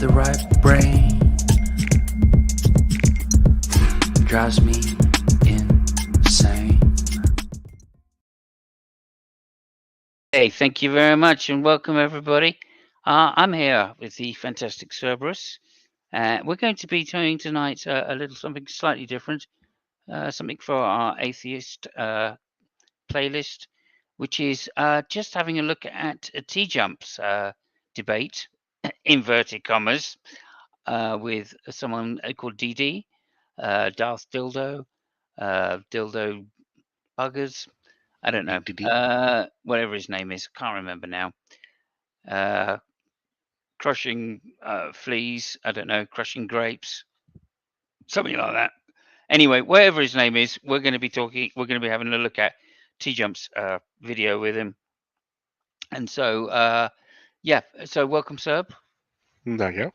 the right brain drives me insane. Hey, thank you very much and welcome everybody. I'm here with the fantastic Cerberus. We're going to be doing tonight a little something slightly different, something for our atheist playlist, which is just having a look at TJump's debate, inverted commas, with someone called DD, Darth Dildo, Dildo Buggers. I don't know. Whatever his name is, can't remember now. Crushing fleas. I don't know. Crushing grapes. Something like that. Anyway, whatever his name is, we're going to be talking. We're going to be having a look at TJump's video with him. And so, yeah. So welcome, Cerb. Thank you.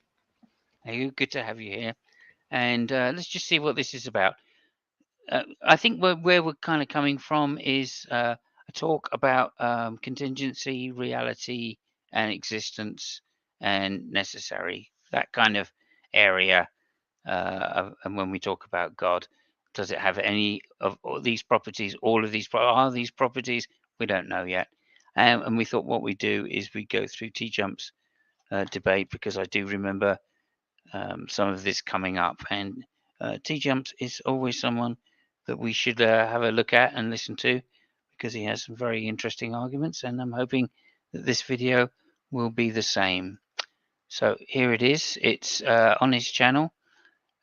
Hey, good to have you here. And let's just see what this is about. I think where we're kind of coming from is a talk about contingency, reality, and existence, and necessary. That kind of area. And when we talk about God, does it have any of all these properties? All of these are these properties? We don't know yet. And we thought what we do is we go through TJump's debate, because I do remember some of this coming up, and TJump is always someone that we should have a look at and listen to, because he has some very interesting arguments, and I'm hoping that this video will be the same. So here it is. It's on his channel,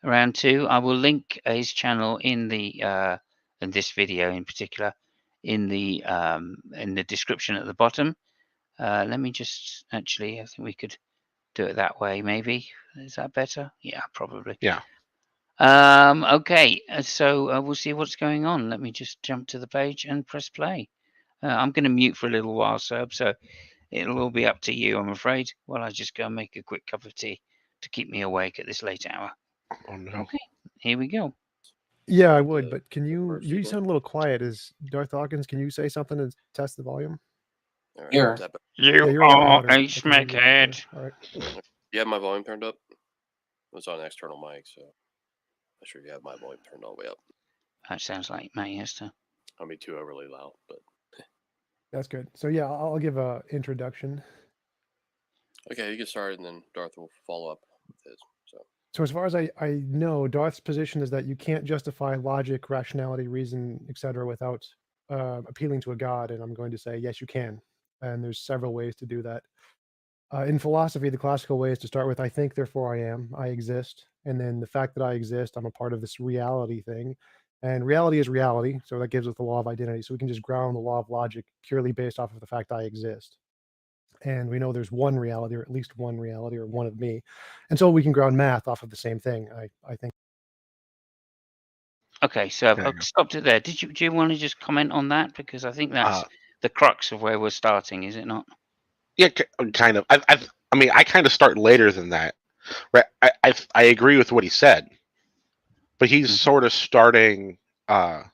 round 2. I will link his channel in the in this video in particular in the description at the bottom. Let me just actually, I think we could do it that way, maybe. Is that better? Yeah, probably. Yeah. Okay, so we'll see what's going on. Let me just jump to the page and press play. I'm going to mute for a little while, Cerb, so it'll all be up to you, I'm afraid, while I just go and make a quick cup of tea to keep me awake at this late hour. Oh, no. Okay, here we go. Yeah, I would, but can you sound a little quiet. Is Darth Dawkins, can you say something and test the volume? Right. Here. You are a smackhead. All right. You have my volume turned up? It's on an external mic, so I'm sure you have my volume turned all the way up. That sounds like Matt Hester. I'll be too overly loud, but That's good. So yeah, I'll give a introduction. okay, you get started, and then Darth will follow up with his. So as far as I know, Darth's position is that you can't justify logic, rationality, reason, etc., without appealing to a god. And I'm going to say yes, you can. And there's several ways to do that. In philosophy, the classical way is to start with I think, therefore I am, I exist. And then the fact that I exist, I'm a part of this reality thing. And reality is reality, so that gives us the law of identity. So we can just ground the law of logic purely based off of the fact I exist. And we know there's one reality, or at least one reality, or one of me. And so we can ground math off of the same thing, I think. Okay, so I've stopped it there. Do you want to just comment on that? Because I think that's the crux of where we're starting, is it not? Yeah, kind of. I mean, I kind of start later than that. Right? I agree with what he said, but he's sort of starting. I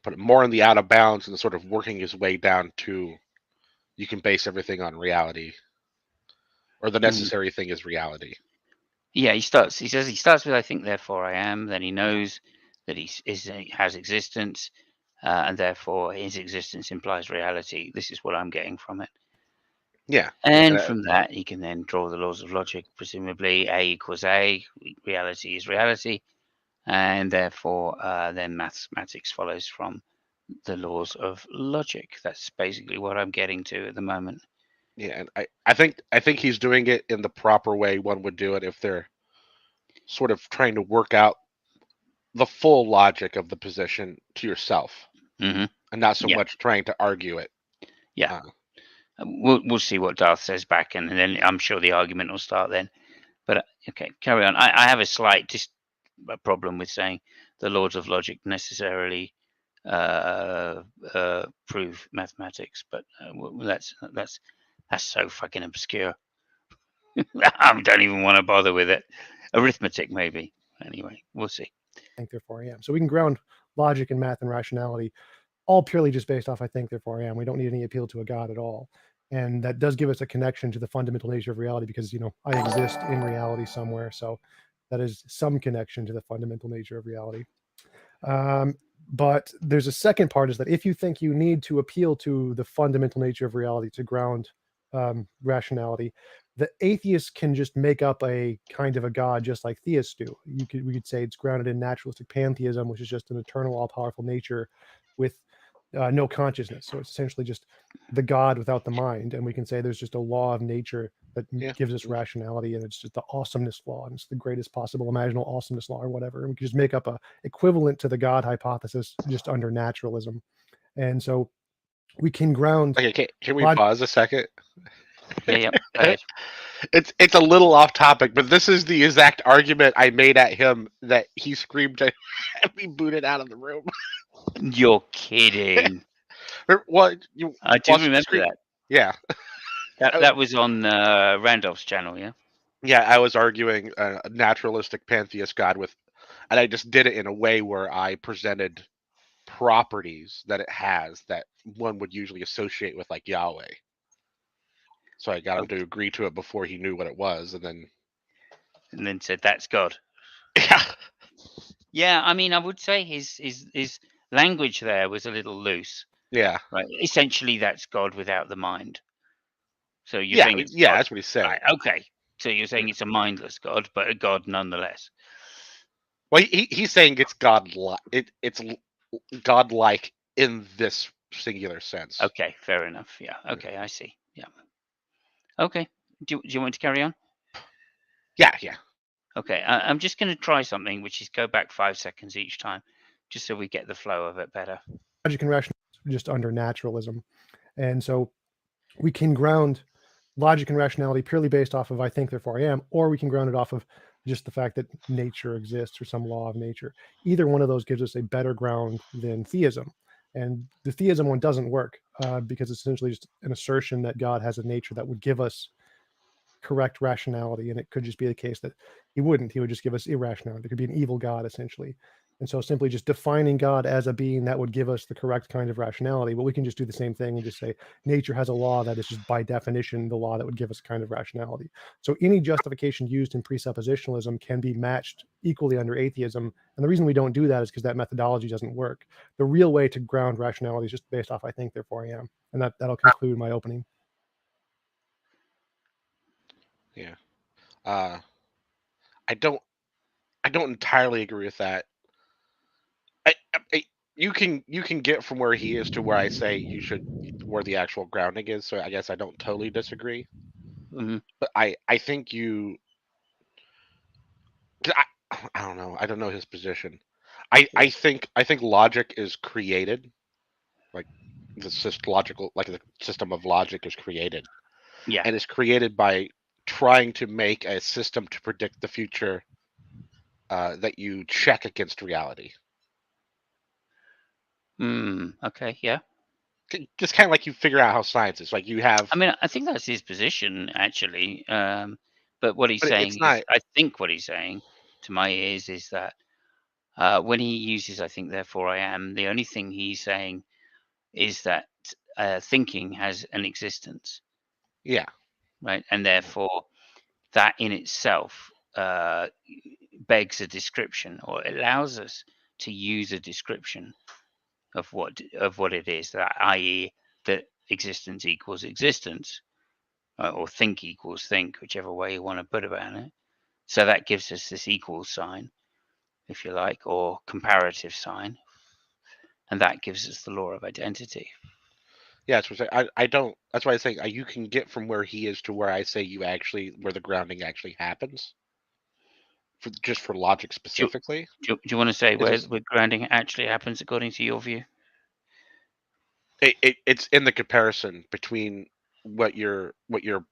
put it more in the out of bounds and sort of working his way down to. You can base everything on reality, or the necessary thing is reality. Yeah, he says he starts with I think, therefore I am. Then he knows that he has existence, and therefore his existence implies reality. This is what I'm getting from it. Yeah. And from that, he can then draw the laws of logic. Presumably, A equals A. Reality is reality, and therefore, then mathematics follows from the laws of logic. That's basically what I'm getting to at the moment. Yeah, and I think he's doing it in the proper way one would do it if they're sort of trying to work out the full logic of the position to yourself, and not so much trying to argue it. Yeah, we'll see what Darth says back, and then I'm sure the argument will start then. But okay, carry on. I have a slight problem with saying the laws of logic necessarily prove mathematics, but that's so fucking obscure. I don't even want to bother with it. Arithmetic, maybe. Anyway, we'll see. I think, therefore I am. So we can ground logic and math and rationality all purely just based off I think, therefore I am. We don't need any appeal to a god at all. And that does give us a connection to the fundamental nature of reality because, I exist in reality somewhere. So that is some connection to the fundamental nature of reality. But there's a second part, is that if you think you need to appeal to the fundamental nature of reality to ground rationality, the atheist can just make up a kind of a god just like theists do. We could say it's grounded in naturalistic pantheism, which is just an eternal, all-powerful nature with no consciousness. So it's essentially just the God without the mind. And we can say there's just a law of nature that Yeah. gives us rationality, and it's just the awesomeness law, and it's the greatest possible imaginable awesomeness law or whatever. And we can just make up a equivalent to the God hypothesis just under naturalism. And so we can ground. Okay, can we Log- pause a second? Yeah. Go ahead. It's a little off topic, but this is the exact argument I made at him that he screamed at me booted out of the room. You're kidding. What I do remember that. Yeah. That was on Randolph's channel, yeah? Yeah, I was arguing a naturalistic pantheist god and I just did it in a way where I presented properties that it has that one would usually associate with like Yahweh. So I got him to agree to it before he knew what it was, and then said, "That's God." Yeah. Yeah, I mean, I would say his language there was a little loose. Yeah. Right. Essentially, that's God without the mind. So you're saying it's yeah, God. that's what he's saying. Right, okay. So you're saying it's a mindless God, but a God nonetheless. Well, he's saying it's godlike. It's godlike in this singular sense. Okay, fair enough. Yeah. Okay, I see. Yeah. Okay. Do you want to carry on? Yeah. Okay. I'm just going to try something, which is go back 5 seconds each time, just so we get the flow of it better. Logic and rationality just under naturalism. And so we can ground logic and rationality purely based off of I think, therefore I am, or we can ground it off of just the fact that nature exists or some law of nature. Either one of those gives us a better ground than theism. And the theism one doesn't work because it's essentially just an assertion that God has a nature that would give us correct rationality. And it could just be the case that he wouldn't. He would just give us irrationality. It could be an evil God, essentially. And so simply just defining God as a being that would give us the correct kind of rationality, but we can just do the same thing and just say nature has a law that is just by definition the law that would give us a kind of rationality. So any justification used in presuppositionalism can be matched equally under atheism. And the reason we don't do that is because that methodology doesn't work. The real way to ground rationality is just based off I think, therefore I am. And that'll conclude my opening. Yeah. I don't entirely agree with that. You can get from where he is to where I say where the actual grounding is. So I guess I don't totally disagree. Mm-hmm. But I think I don't know. I don't know his position. I think logic is created, like the system of logic is created. Yeah. And it's created by trying to make a system to predict the future that you check against reality. Okay, yeah. Just kind of like you figure out how science is. Like you have. I mean, I think that's his position, actually. But what he's saying is, I think what he's saying to my ears is that when he uses I think, therefore I am, the only thing he's saying is that thinking has an existence. Yeah. Right. And therefore, that in itself begs a description, or allows us to use a description of what it is, that i.e. that existence equals existence, or think equals think, whichever way you want to put about it. So that gives us this equal sign, if you like, or comparative sign, and that gives us the law of identity. Yeah, I don't. That's why I say you can get from where he is to where I say where the grounding actually happens. Just for logic specifically. Do you want to say where grounding actually happens according to your view? It's in the comparison between what you're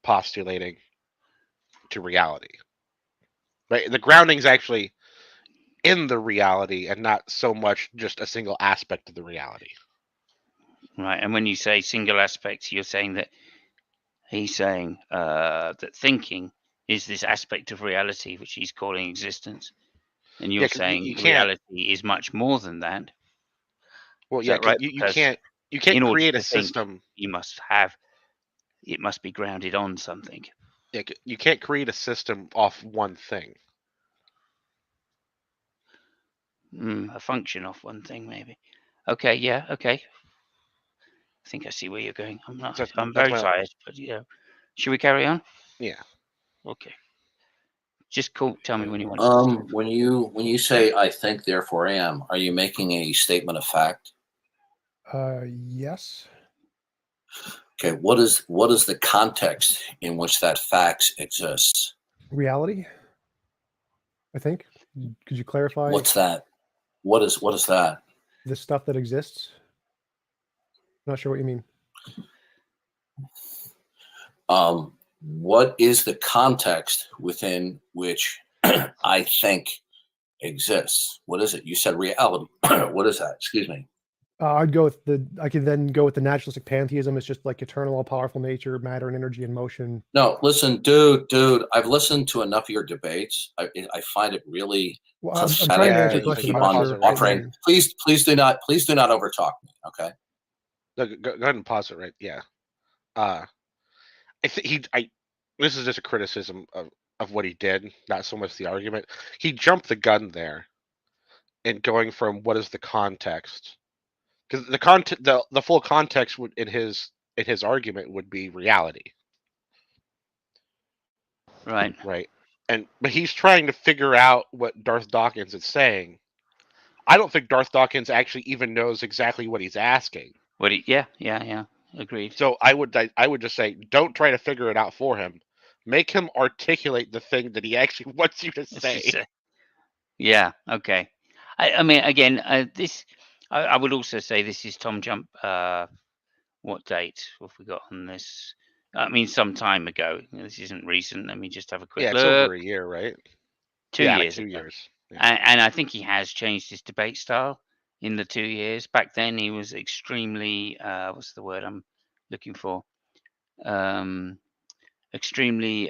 postulating to reality. Right? The grounding's actually in the reality and not so much just a single aspect of the reality. Right. And when you say single aspects, you're saying that he's saying that thinking is this aspect of reality which he's calling existence, and you're saying reality is much more than that. Well, yeah, right? you can't create a system. You must have it must be grounded on something. You can't create a system off one thing. A function off one thing, maybe. Okay, yeah, okay. I think I see where you're going. I'm very tired, but should we carry on? Yeah. Okay. Just tell me when you want to stop. When you say "I think, therefore am," are you making a statement of fact? Yes. Okay. What is the context in which that fact exists? Reality, I think. Could you clarify? What's that? What is that? The stuff that exists? Not sure what you mean. What is the context within which I think exists? What is it? You said reality. What is that? Excuse me. I'd go with I could then go with the naturalistic pantheism. It's just like eternal, all-powerful nature, matter and energy and motion. No, listen, dude. I've listened to enough of your debates. I find it really I'm trying to answer your question. keep I'm not on sure. offering. Please do not overtalk me. Okay. No, go ahead and pause it. Right. Yeah. I think this is just a criticism of what he did, not so much the argument. He jumped the gun there, and going from what is the context, because the full context would in his argument would be reality. Right. Right. But he's trying to figure out what Darth Dawkins is saying. I don't think Darth Dawkins actually even knows exactly what he's asking. Yeah. Agreed. So I would just say, don't try to figure it out for him. Make him articulate the thing that he actually wants you to say. Yeah. Okay. I mean, again, I would also say this is TJump. What date have we got on this? I mean, some time ago. This isn't recent. Let me just have a quick Yeah, look. it's over a year, right? 2 yeah, years. Like 2 ago. years. Yeah. And I think he has changed his debate style in the 2 years. Back then, he was extremely. What's the word I'm looking for? Extremely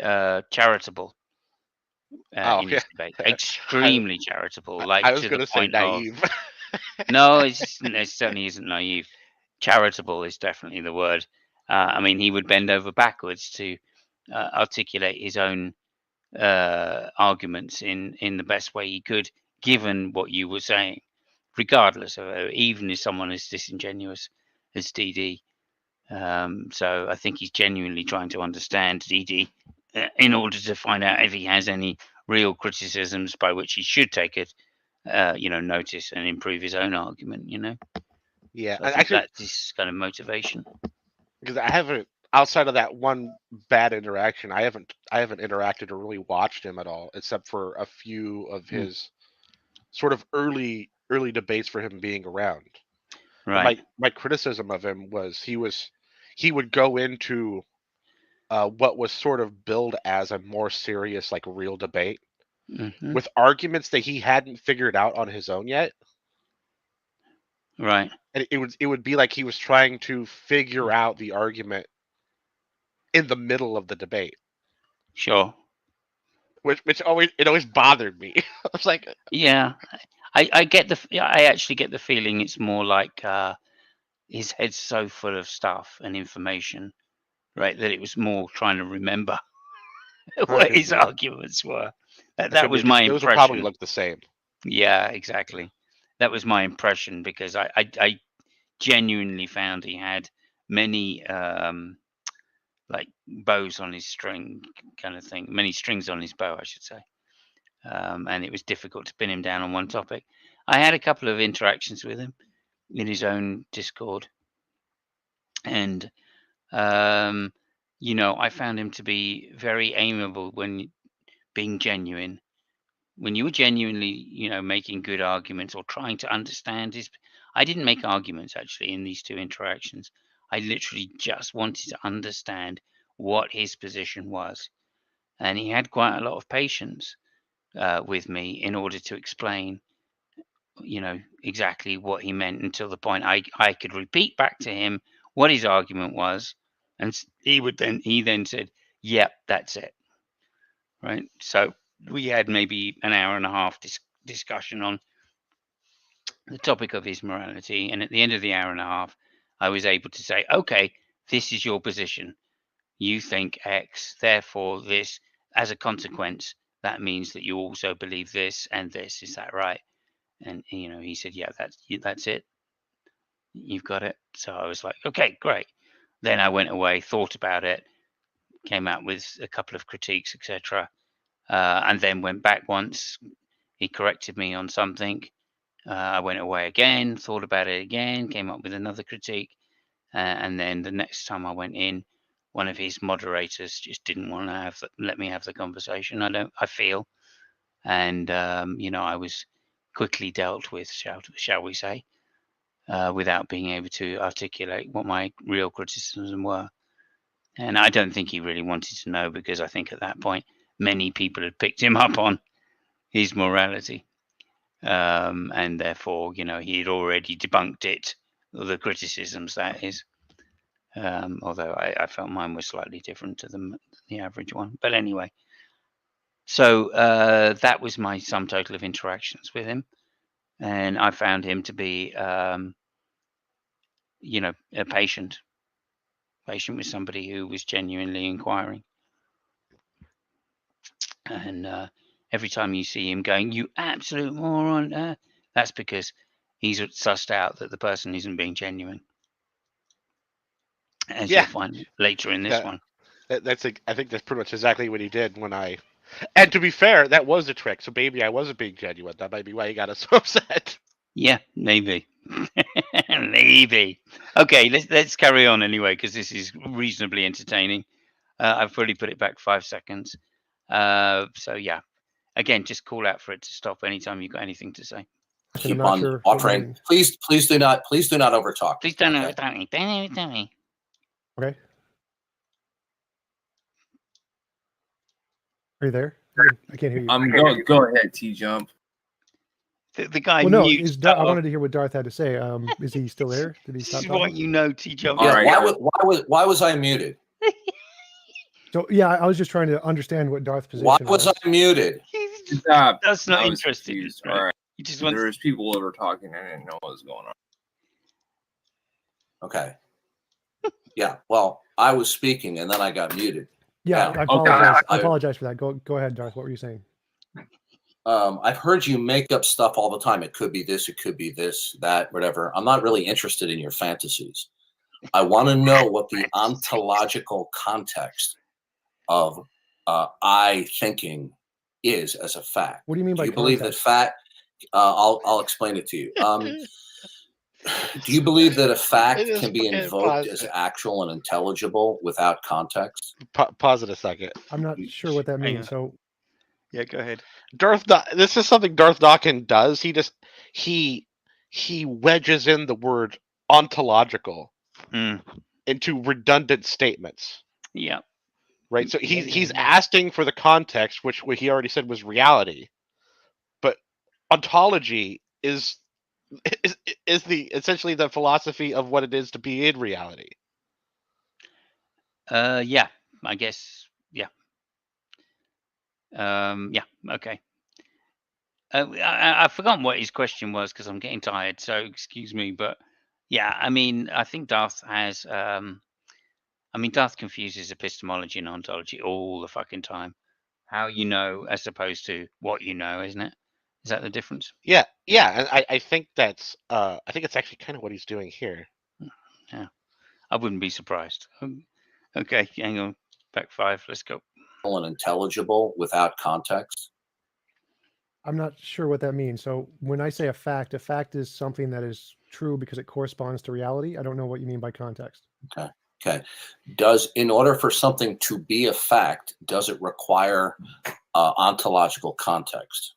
charitable. In his debate, extremely charitable. Like I was to going the to say point naive. No, it certainly isn't naive. Charitable is definitely the word. I mean, he would bend over backwards to articulate his own arguments in the best way he could, given what you were saying, regardless of even if someone is disingenuous as DD. So I think he's genuinely trying to understand DD in order to find out if he has any real criticisms by which he should take it, notice and improve his own argument. Yeah, so I think that's his kind of motivation. Because I haven't, outside of that one bad interaction, I haven't interacted or really watched him at all, except for a few of his sort of early debates for him being around. Right. My criticism of him was he would go into what was sort of billed as a more serious, like, real debate with arguments that he hadn't figured out on his own yet. Right. And it would be like he was trying to figure out the argument in the middle of the debate. Sure. Which always bothered me. I was like, yeah, I actually get the feeling it's more like his head's so full of stuff and information, right, that it was more trying to remember what his arguments were. That was my impression. Those would probably look the same. Yeah, exactly. That was my impression, because I genuinely found he had many like bows on his string kind of thing, many strings on his bow, I should say. And it was difficult to pin him down on one topic. I had a couple of interactions with him in his own Discord, and I found him to be very amiable when being genuine. When you were genuinely, making good arguments or trying to understand I didn't make arguments actually in these two interactions. I literally just wanted to understand what his position was, and he had quite a lot of patience with me in order to explain, exactly what he meant, until the point I could repeat back to him what his argument was, and he then said, "Yep, that's it." Right. So we had maybe an hour and a half discussion on the topic of his morality, and at the end of the hour and a half, I was able to say, "Okay, this is your position. you think X, therefore this, as a consequence, that means that you also believe this and this. Is that right? And he said, yeah, that's it. You've got it. So I was like, okay, great. Then I went away, thought about it, came out with a couple of critiques, etc. And then went back once. He corrected me on something. I went away again, thought about it again, came up with another critique. And then the next time I went in, one of his moderators just didn't want to let me have the conversation. I feel. And, I was quickly dealt with, shall we say, without being able to articulate what my real criticisms were. And I don't think he really wanted to know, because I think at that point, many people had picked him up on his morality. And therefore, he had already debunked it, the criticisms, that is. Although I felt mine was slightly different to the average one. But anyway, so that was my sum total of interactions with him. And I found him to be, a patient with somebody who was genuinely inquiring. And every time you see him going, "You absolute moron," that's because he's sussed out that the person isn't being genuine. As you'll find later in this one. I think that's pretty much exactly what he did when I. And to be fair, that was a trick. So maybe I wasn't being genuine. That might be why he got us so upset. Yeah, maybe. Maybe. Okay, let's carry on anyway, because this is reasonably entertaining. I've probably put it back 5 seconds. So yeah, again, just call out for it to stop anytime you've got anything to say. Keep on offering. Please do not overtalk. Please don't overtalk me. Don't overtalk me. Okay. Are you there? I can't hear you. Go ahead, TJump. The guy. Well, no, mutes. I wanted to hear what Darth had to say. Is he still there? Did he This stop is talking? what TJump. Yeah, Right. why was I muted? So yeah, I was just trying to understand what Darth's position Why was I muted? That's not I was interesting. confused. Right? All right. You just want. There was people that were talking. I didn't know what was going on. Okay. Yeah. Well, I was speaking and then I got muted. Yeah, Yeah. I apologize. Okay. I apologize for that. Go ahead, Darth. What were you saying? I've heard you make up stuff all the time. It could be this, it could be this, that, whatever. I'm not really interested in your fantasies. I want to know what the ontological context of I thinking is as a fact. What do you mean by Do you believe that context? fact? I'll explain it to you. Do you believe that a fact can be invoked as actual and intelligible without context? Pause it a second. I'm not sure what that means. So Yeah, go ahead. This is something Darth Dawkins does. He wedges in the word ontological into redundant statements. Yeah. Right. So he's asking for the context, which he already said was reality. But ontology is essentially the philosophy of what it is to be in reality. Yeah, I guess. Yeah. Yeah. Okay. I've forgotten what his question was because I'm getting tired. So excuse me, but yeah, I mean, I think Darth has. Darth confuses epistemology and ontology all the fucking time. How you know, as opposed to what you know, isn't it? Is that the difference? Yeah. And I think it's actually kind of what he's doing here. Yeah, I wouldn't be surprised. Okay, hang on. Back 5. Let's go. And intelligible without context. I'm not sure what that means. So when I say a fact is something that is true because it corresponds to reality. I don't know what you mean by context. Okay. In order for something to be a fact, does it require ontological context?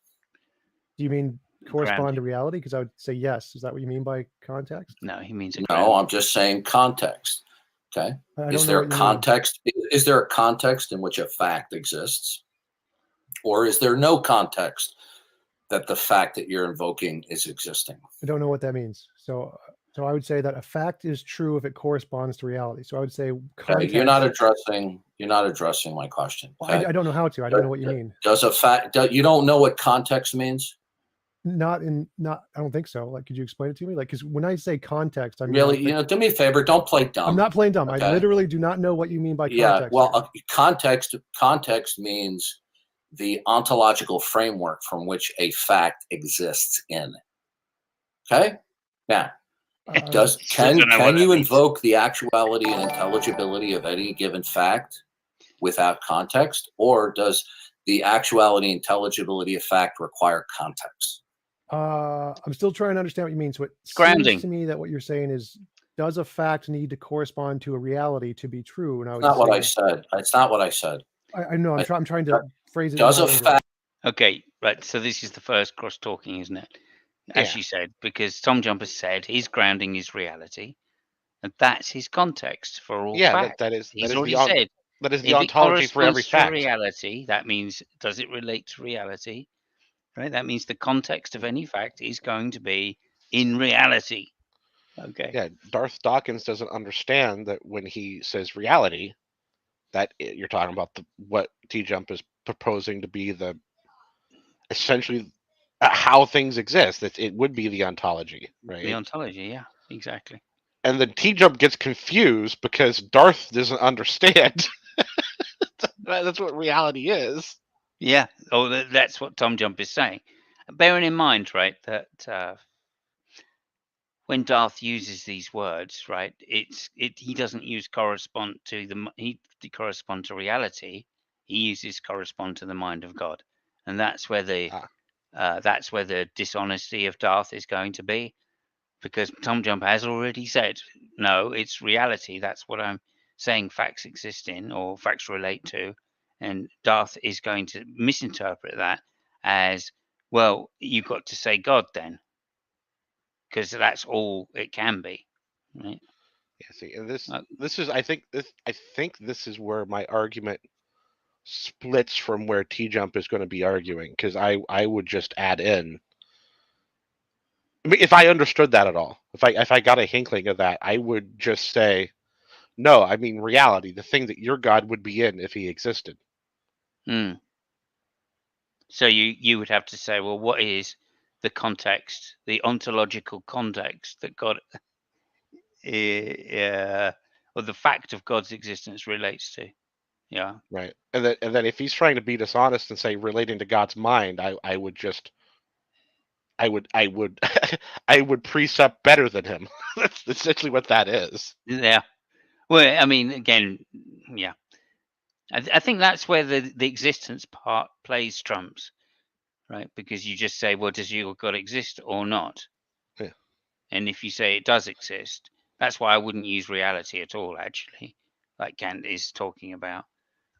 Do you mean correspond to reality? Because I would say yes. Is that what you mean by context? No, he means no. I'm just saying context. Okay. Is there a context? Is there a context in which a fact exists, or is there no context that the fact that you're invoking is existing? I don't know what that means. So I would say that a fact is true if it corresponds to reality. So I would say context. You're not addressing my question. Okay? Well, I don't know how to. I don't know what you mean. Does a fact? You don't know what context means? Not. I don't think so. Like, could you explain it to me? Like, because when I say context, I mean, Really, do me a favor. Don't play dumb. I'm not playing dumb. Okay. I literally do not know what you mean by Yeah. context. Well, context means the ontological framework from which a fact exists in. Okay. Now, can you invoke the actuality and intelligibility of any given fact without context, or does the actuality and intelligibility of fact require context? I'm still trying to understand what you mean. So it Grounding. seems to me that what you're saying is, does a fact need to correspond to a reality to be true? And I was Not what I said. It's not what I said. I know. I'm trying to phrase it. Does a fact? Okay, right. So this is the first cross talking, isn't it? As you said, because Tom Jumper said his grounding is reality, and that's his context for all facts. He's already said that is the ontology for every fact. Reality. That means, does it relate to reality? Right. That means the context of any fact is going to be in reality. Okay. Yeah, Darth Dawkins doesn't understand that when he says reality, that you're talking about what TJump is proposing to be the essentially how things exist. It would be the ontology, right? The ontology, yeah, exactly. And then TJump gets confused because Darth doesn't understand. That's what reality is. Yeah. Oh, that's what Tom Jump is saying. Bearing in mind, right, that when Darth uses these words, right, he doesn't use correspond to correspond to reality. He uses correspond to the mind of God, and that's where the dishonesty of Darth is going to be, because Tom Jump has already said, no, it's reality. That's what I'm saying facts exist in, or facts relate to, and Darth is going to misinterpret that as, well, you've got to say God then, because that's all it can be, right? Yeah. See, and this is I think this is where my argument splits from where TJump is going to be arguing, because I would just add in. I mean, if I understood that at all, if I got a hinkling of that, I would just say, no, I mean reality, the thing that your God would be in if he existed. So you would have to say, well, what is the context, the ontological context that God, or the fact of God's existence relates to? Yeah. Right. And then if he's trying to be dishonest and say relating to God's mind, I would I would precept better than him. That's essentially what that is. Yeah. Well, I mean, again, yeah. I think that's where the existence part plays trumps, right? Because you just say, well, does your God exist or not? Yeah. And if you say it does exist, that's why I wouldn't use reality at all, actually, like Kant is talking about.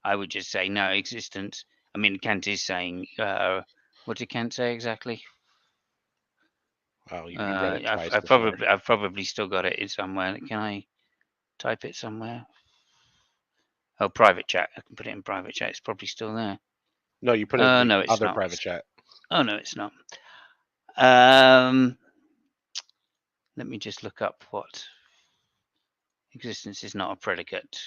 I would just say, no, existence. I mean, Kant is saying, what did Kant say exactly? Wow, you read it twice I've probably still got it in somewhere. Can I type it somewhere? Oh, private chat. I can put it in private chat. It's probably still there. No, you put it in no, it's other not. private chat. Oh, no, it's not. Let me just look up what existence is not a predicate.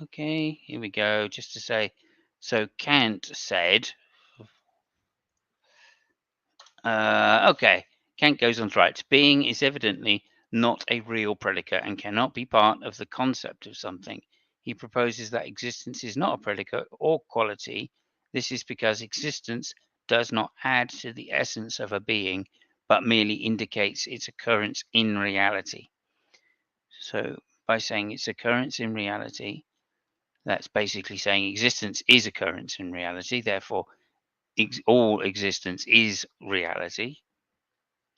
Okay, here we go. Just to say, so Kant said, okay, Kant goes on to write, being is evidently not a real predicate and cannot be part of the concept of something. He proposes that existence is not a predicate or quality. This is because existence does not add to the essence of a being, but merely indicates its occurrence in reality. So by saying its occurrence in reality, that's basically saying existence is occurrence in reality. Therefore, all existence is reality,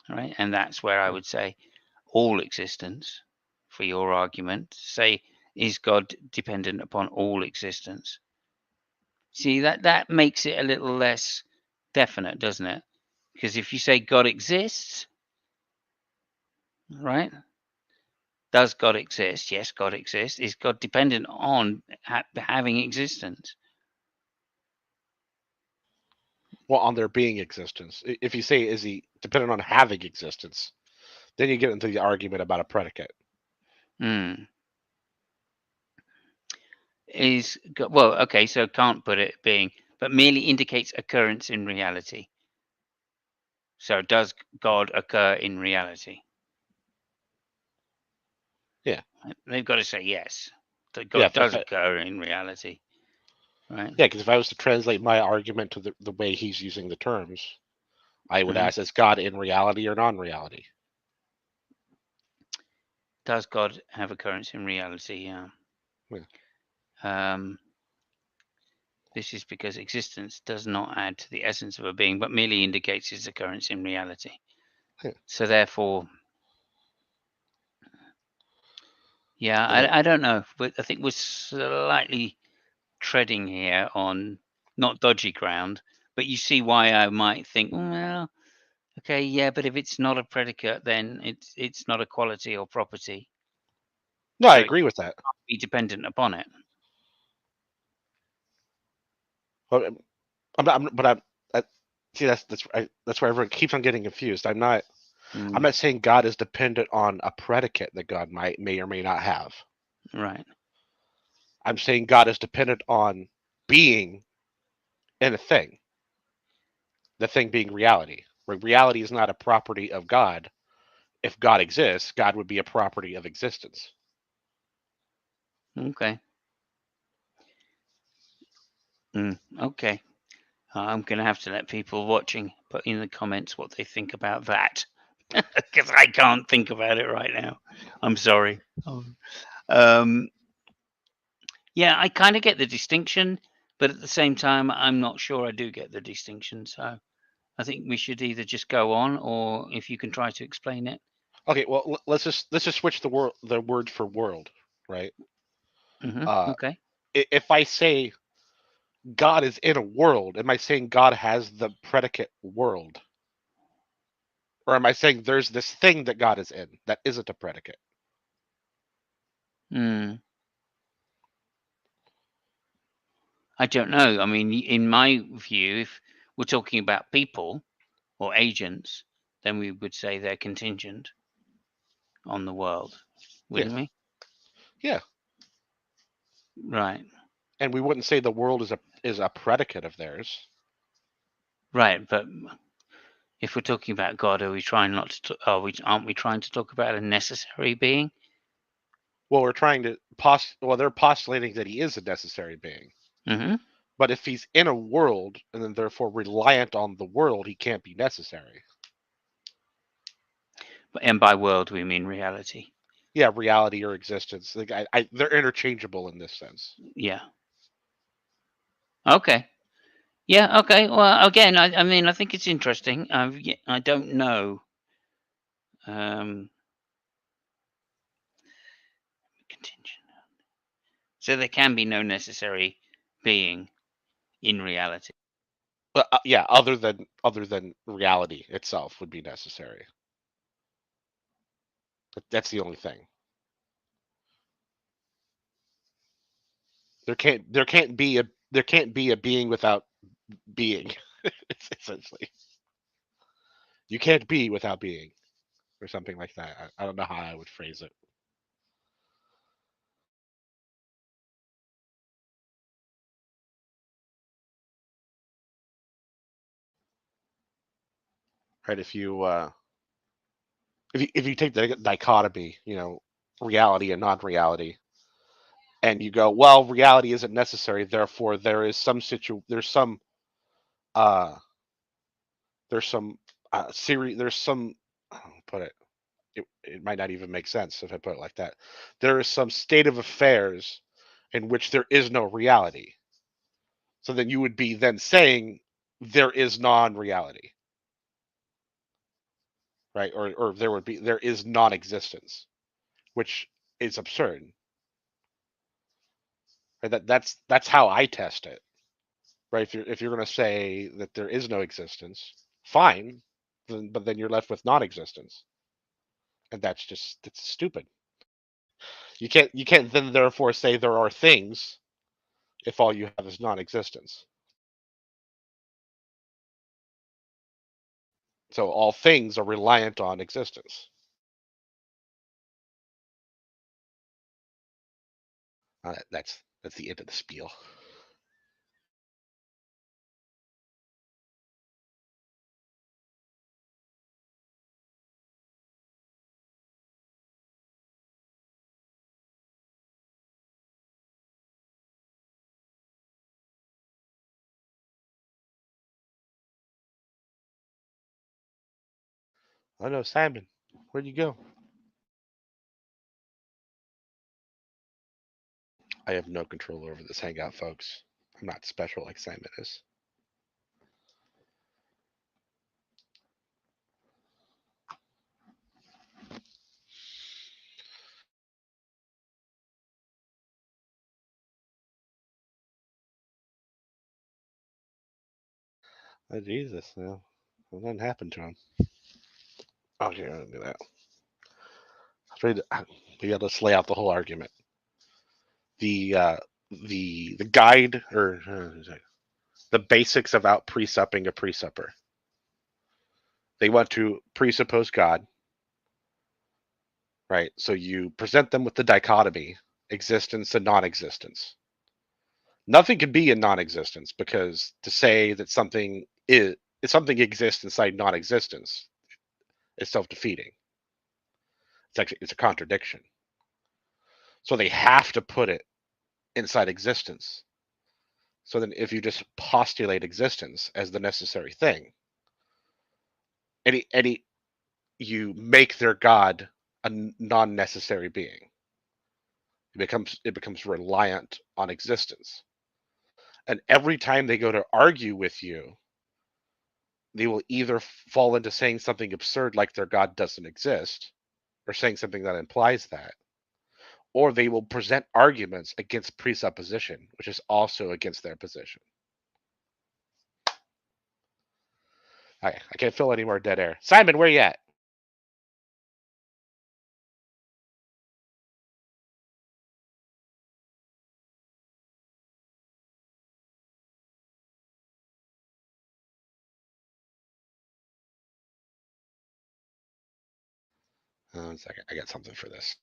right? And that's where I would say all existence, for your argument, say, is God dependent upon all existence? See, that makes it a little less definite, doesn't it? Because if you say God exists, right? Does God exist? Yes, God exists. Is God dependent on having existence? Well, on there being existence. If you say, is he dependent on having existence, then you get into the argument about a predicate. Well, okay, so can't put it being, but merely indicates occurrence in reality. So does God occur in reality? Yeah. They've got to say yes. That Yeah, God does occur in reality. Right. Yeah, because if I was to translate my argument to the way he's using the terms, I would Mhm. ask, is God in reality or non-reality? Does God have occurrence in reality? Yeah. This is because existence does not add to the essence of a being, but merely indicates its occurrence in reality. Yeah. So therefore, yeah, And then- I don't know, but I think we're slightly treading here on not dodgy ground, but you see why I might think, well, okay, yeah, but if it's not a predicate, then it's not a quality or property. No, I So it agree with that. can't be dependent upon it. But I'm not. But I, see, that's where everyone keeps on getting confused. I'm not saying God is dependent on a predicate that God may or may not have. Right. I'm saying God is dependent on being in a thing. The thing being reality. Where reality is not a property of God. If God exists, God would be a property of existence. Okay. Okay. I'm going to have to let people watching put in the comments what they think about that, because I can't think about it right now. I'm sorry. Yeah, I kind of get the distinction, but at the same time, I'm not sure I do get the distinction. So I think we should either just go on, or if you can try to explain it. Okay, well, let's just switch the word for world, right? Okay. If I say God is in a world, am I saying God has the predicate world? Or am I saying there's this thing that God is in that isn't a predicate? I don't know. I mean, in my view, if we're talking about people or agents, then we would say they're contingent on the world, wouldn't we? Yeah. Right. And we wouldn't say the world is a predicate of theirs. Right, but if we're talking about God, are we trying not to? Aren't we trying to talk about a necessary being? Well, we're trying to they're postulating that he is a necessary being. But if he's in a world and then therefore reliant on the world, he can't be necessary. And by world, we mean reality. Yeah, reality or existence. They're interchangeable in this sense. Yeah. Okay. Yeah. Okay. Well, again, I mean, I think it's interesting. I don't know. Contingent. So there can be no necessary being in reality. Yeah, other than reality itself would be necessary. But that's the only thing. There can't be a being without being. Essentially, you can't be without being, or something like that. I don't know how I would phrase it. Right? If you take the dichotomy, reality and non-reality, and you go, well, reality isn't necessary, therefore there's some uh series, there's some, I don't know, put it, it might not even make sense if I put it like that. There is some state of affairs in which there is no reality. So then you would be then saying there is non-reality, right? Or there is non-existence, which is absurd. Right? That's how I test it. Right? If you're going to say that there is no existence, fine, but then you're left with non-existence, and that's stupid. You can't then therefore say there are things if all you have is non-existence. So all things are reliant on existence. That's the end of the spiel. Oh no, Simon, where'd you go? I have no control over this hangout, folks. I'm not special like Simon is. Oh Jesus, no. Well, nothing happened to him. Okay, I'm gonna do that. We gotta just lay out the whole argument. The guide or the basics about presupping a presupper. They want to presuppose God, right? So you present them with the dichotomy, existence and non-existence. Nothing can be in non-existence because to say that something is if something exists inside non-existence is self-defeating. It's a contradiction. So they have to put it inside existence. So then if you just postulate existence as the necessary thing, any you make their God a non-necessary being. It becomes reliant on existence. And every time they go to argue with you, they will either fall into saying something absurd like their God doesn't exist, or saying something that implies that, or they will present arguments against presupposition, which is also against their position. I can't fill any more dead air. Simon, where you at? One second, I got something for this.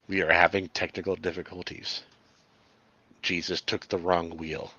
We are having technical difficulties. Jesus took the wrong wheel.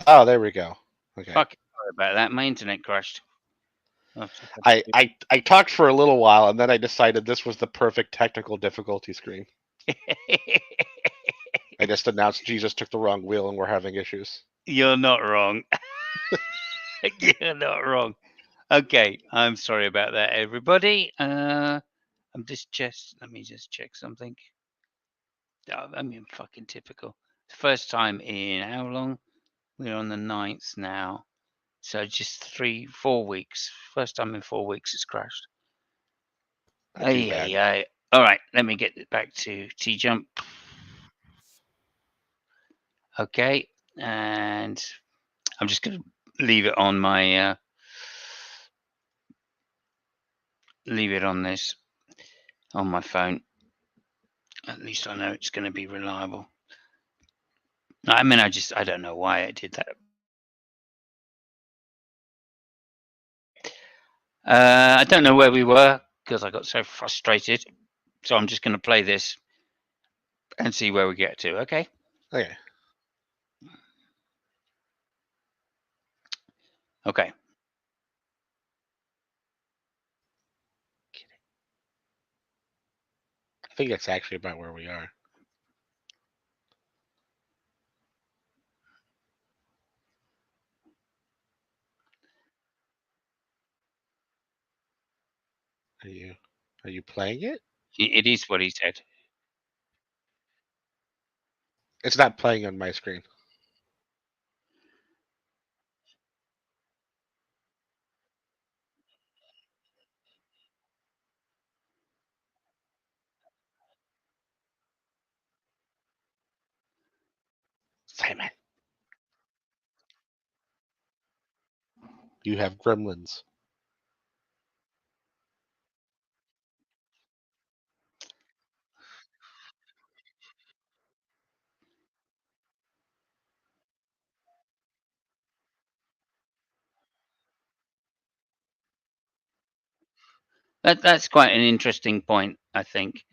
Oh, there we go. Okay. Fucking sorry about that. My internet crashed. I talked for a little while and then I decided this was the perfect technical difficulty screen. I just announced Jesus took the wrong wheel and we're having issues. You're not wrong. You're not wrong. Okay, I'm sorry about that, everybody. Let me just check something. Oh, I mean, fucking typical. First time in how long? We're on the 9th now. So just 4 weeks. First time in 4 weeks it's crashed. Not too bad. Yeah. All right, let me get it back to TJump. Okay, and I'm just going to leave it on my leave it on this on my phone. At least I know it's going to be reliable. I mean, I don't know why I did that. I don't know where we were because I got so frustrated. So I'm just going to play this and see where we get to. Okay. Okay. Okay. I think that's actually about where we are. Are you? Are you playing it? It is what he said. It's not playing on my screen. Simon, you have gremlins. That's quite an interesting point, I think.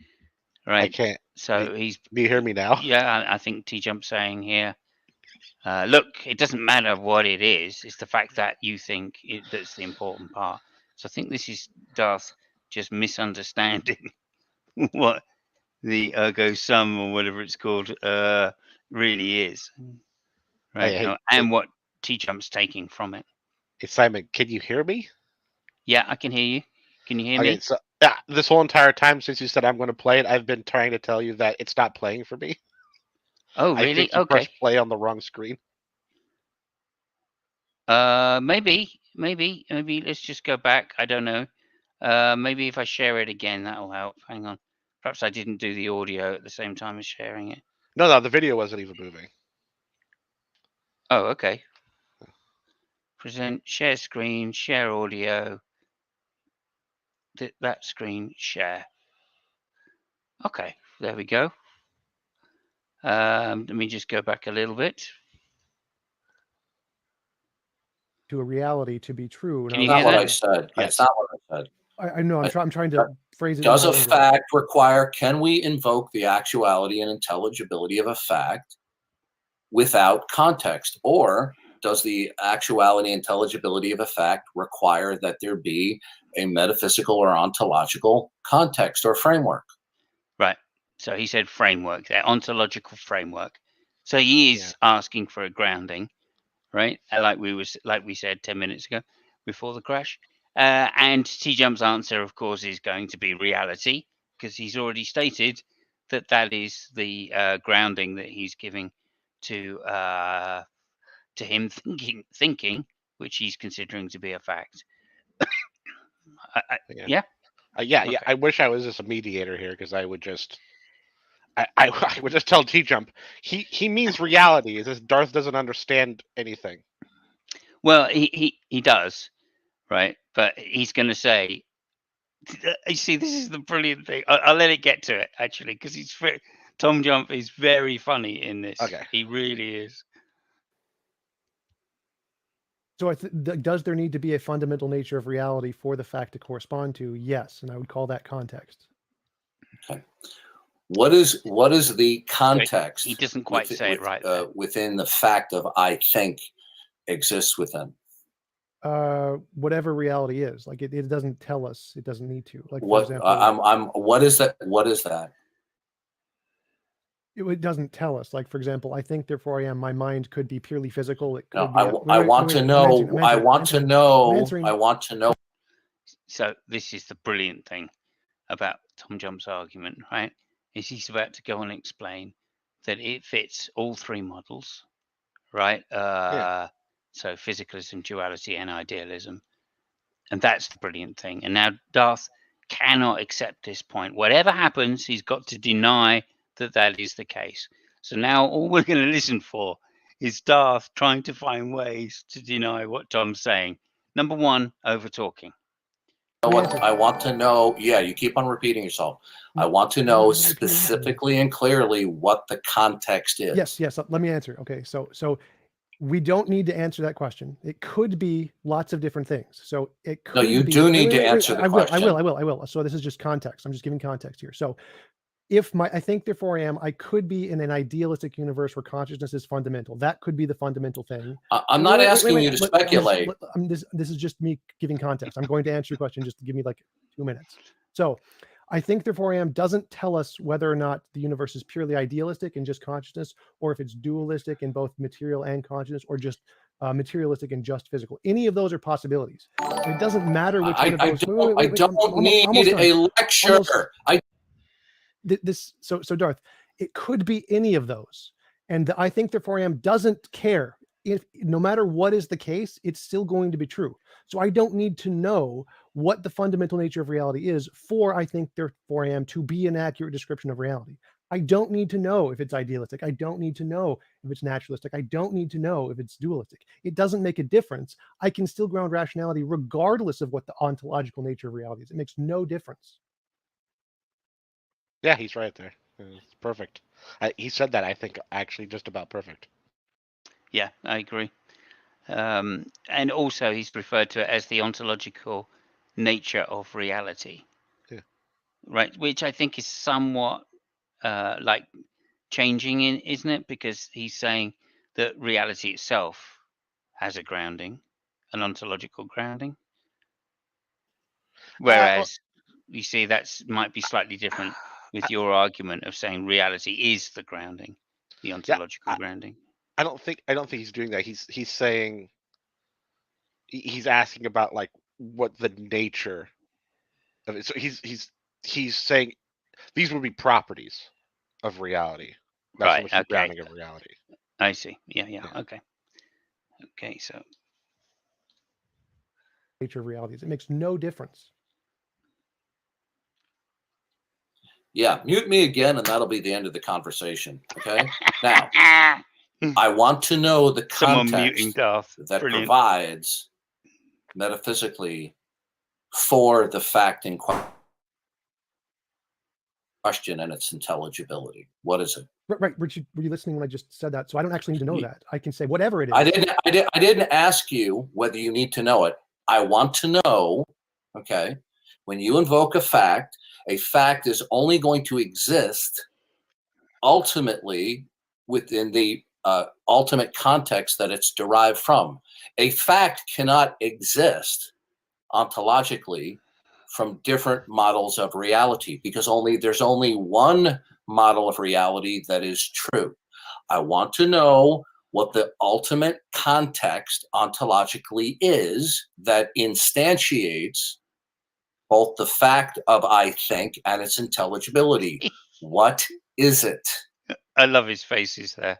I Right. can't. So he's. Do you hear me now? Yeah, I think TJump saying here. Look, it doesn't matter what it is. It's the fact that you think that's the important part. So I think this is Darth just misunderstanding what the ergo sum or whatever it's called really is, right? Hey, And what TJump's taking from it. hey, Simon, can you hear me? Yeah, I can hear you. Can you hear Okay, me? so this whole entire time since you said I'm going to play it, I've been trying to tell you that it's not playing for me. Oh, I really? think you Okay. pressed play on the wrong screen. Maybe. Let's just go back. I don't know. Maybe if I share it again, that'll help. Hang on. Perhaps I didn't do the audio at the same time as sharing it. No, the video wasn't even moving. Oh, okay. Present, share screen, share audio. That screen, share. Okay, there we go. Let me just go back a little bit. To a reality to be true. Can you That's hear not what that? I said. Yes. That's not what I said. I know. I'm trying to phrase it. in Does my a language. fact require, can we invoke the actuality and intelligibility of a fact without context? Or does the actuality and intelligibility of a fact require that there be a metaphysical or ontological context or framework? Right. So he said framework, that ontological framework. So he is asking for a grounding, right? Like we said 10 minutes ago before the crash. And TJump's answer, of course, is going to be reality, because he's already stated that is the grounding that he's giving to him thinking, which he's considering to be a fact. Yeah. Yeah. I wish I was just a mediator here, because I would just, I would just tell TJump he means reality. Is this Darth doesn't understand anything? Well, he does, right? But he's going to say, you see, this is the brilliant thing. I'll let it get to it, actually, because TJump is very funny in this. Okay. He really is. So does there need to be a fundamental nature of reality for the fact to correspond to? Yes, and I would call that context. Okay. What is the context? He doesn't quite say it right. Within the fact of I think exists within. Whatever reality is, like it doesn't tell us. It doesn't need to. Like for What example, what is that? What is that? It doesn't tell us. Like for example, I think therefore I am. My mind could be purely physical. It could. No, I want to know. I want to know. So this is the brilliant thing about TJump's argument, right? Is he's about to go and explain that it fits all three models, right? So physicalism, duality, and idealism. And that's the brilliant thing. And now Darth cannot accept this point. Whatever happens, he's got to deny that is the case. So now all we're going to listen for is Darth trying to find ways to deny what Tom's saying. Number one, over talking. I want to know. Yeah, you keep on repeating yourself. I want to know specifically and clearly what the context is. Yes. Let me answer. Okay, so we don't need to answer that question. It could be lots of different things. So it could. No, you do need to answer the question. I will. So this is just context. I'm just giving context here. So if I think therefore I am, I could be in an idealistic universe where consciousness is fundamental. That could be the fundamental thing. I'm not asking you to speculate. This is just me giving context. I'm going to answer your question. Just to give me like 2 minutes. So I think therefore I am doesn't tell us whether or not the universe is purely idealistic in just consciousness, or if it's dualistic in both material and consciousness, or just materialistic and just physical. Any of those are possibilities. And it doesn't matter which one of those. I don't need a lecture. So Darth, it could be any of those. And I think therefore I am doesn't care. If no matter what is the case, it's still going to be true. So I don't need to know what the fundamental nature of reality is for I think therefore I am to be an accurate description of reality. I don't need to know if it's idealistic. I don't need to know if it's naturalistic. I don't need to know if it's dualistic. It doesn't make a difference. I can still ground rationality regardless of what the ontological nature of reality is. It makes no difference. Yeah, he's right there. It's perfect. He said that, I think, actually just about perfect. Yeah, I agree. And also he's referred to it as the ontological nature of reality. Yeah. Right, which I think is somewhat like changing, isn't it? Because he's saying that reality itself has a grounding, an ontological grounding. Whereas you see that's might be slightly different with your argument of saying reality is the grounding, the ontological grounding. I don't think he's doing that. He's saying he's asking about like what the nature of it. So he's saying these would be properties of reality. Not so Right. much the Okay. grounding of reality. I see. Yeah. Okay. Okay. So Nature of reality is. It makes no difference. Yeah, mute me again, and that'll be the end of the conversation. Okay. Now, I want to know the someone muting context Darth. that Brilliant. provides metaphysically for the fact in question and its intelligibility. What is it? Right. Were you listening when I just said that? So I don't actually need to know that. I can say whatever it is. I didn't ask you whether you need to know it. I want to know, okay, when you invoke a fact is only going to exist ultimately within the ultimate context that it's derived from. A fact cannot exist ontologically from different models of reality because there's only one model of reality that is true. I want to know what the ultimate context ontologically is that instantiates both the fact of I think and its intelligibility. What is it? I love his faces there.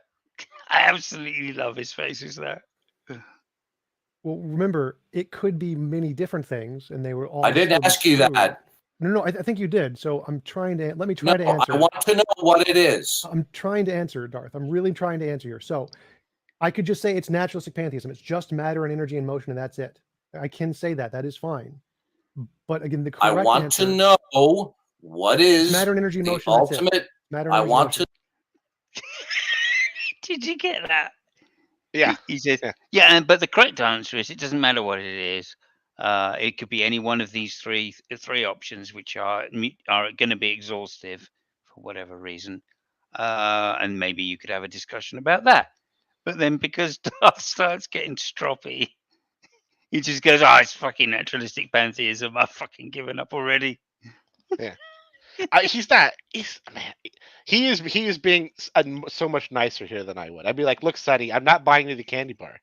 I absolutely love his faces there. Well, remember, it could be many different things, and they were all. I didn't ask you that. No, I think you did. So I'm trying to let me try to answer. I want to know what it is. I'm trying to answer, Darth. I'm really trying to answer here. So I could just say it's naturalistic pantheism. It's just matter and energy and motion, and that's it. I can say that. That is fine. But again, the correct I want answer, to know what is matter and energy and the motion. ultimate. Matter I want to. Did you get that? Yeah. He says, yeah, but the correct answer is it doesn't matter what it is. It could be any one of these three options, which are going to be exhaustive for whatever reason, and maybe you could have a discussion about that. But then, because Darth starts getting stroppy, he just goes, "Oh, it's fucking naturalistic pantheism. I've fucking given up already." Yeah. He's not. He is being so much nicer here than I would. I'd be like, "Look, Sonny, I'm not buying you the candy bar.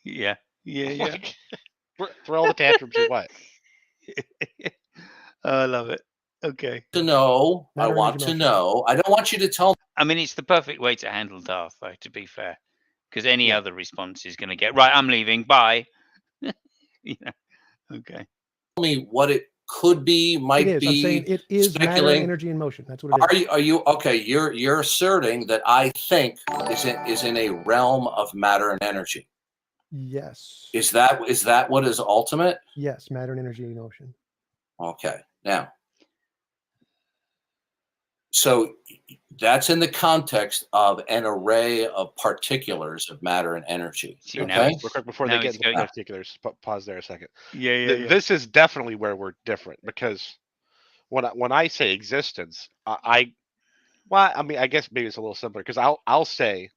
Yeah. Like, throw all the tantrums you want." I love it. Okay. I want to know. I don't want you to tell me. I mean, it's the perfect way to handle Darth, though, to be fair, because any other response is going to get, right, I'm leaving, bye. Okay. Tell me what it could be, might be. I'm saying it is matter, energy, and motion. That's what it is. Are you okay? You're asserting that I think is in a realm of matter and energy. Yes. Is that what is ultimate? Yes, matter and energy and motion. Okay. Now, so that's in the context of an array of particulars of matter and energy. See, okay. Real quick before they get into the particulars, pause there a second. Yeah. This is definitely where we're different because when I say existence, I guess maybe it's a little simpler because I'll say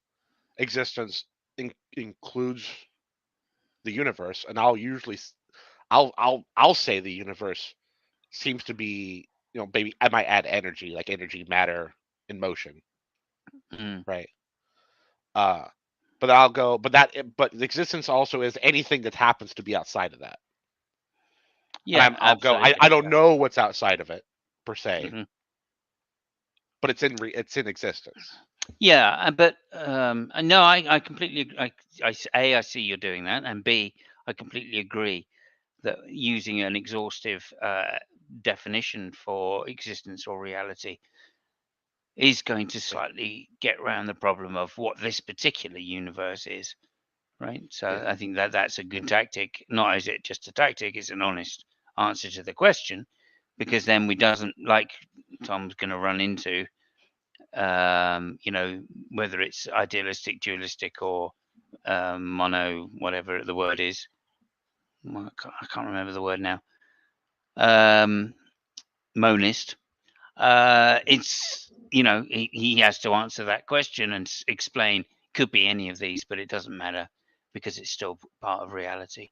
existence includes the universe, and I'll say the universe seems to be maybe I might add energy, like energy, matter, and motion, Mm. right? But I'll go, but existence also is anything that happens to be outside of that. Yeah, And I'll go. I absolutely. don't know what's outside of it per se, Mhm. but it's in existence. Yeah, but no, I completely I see you're doing that, and B, I completely agree that using an exhaustive definition for existence or reality is going to slightly get around the problem of what this particular universe is, right? So Yeah. I think that that's a good tactic. Not is it just a tactic; it's an honest answer to the question, because then we doesn't, like Tom's going to run into, whether it's idealistic, dualistic, or mono, whatever the word is. Well, I can't remember the word now. Monist. It's he has to answer that question and explain. Could be any of these, but it doesn't matter because it's still part of reality,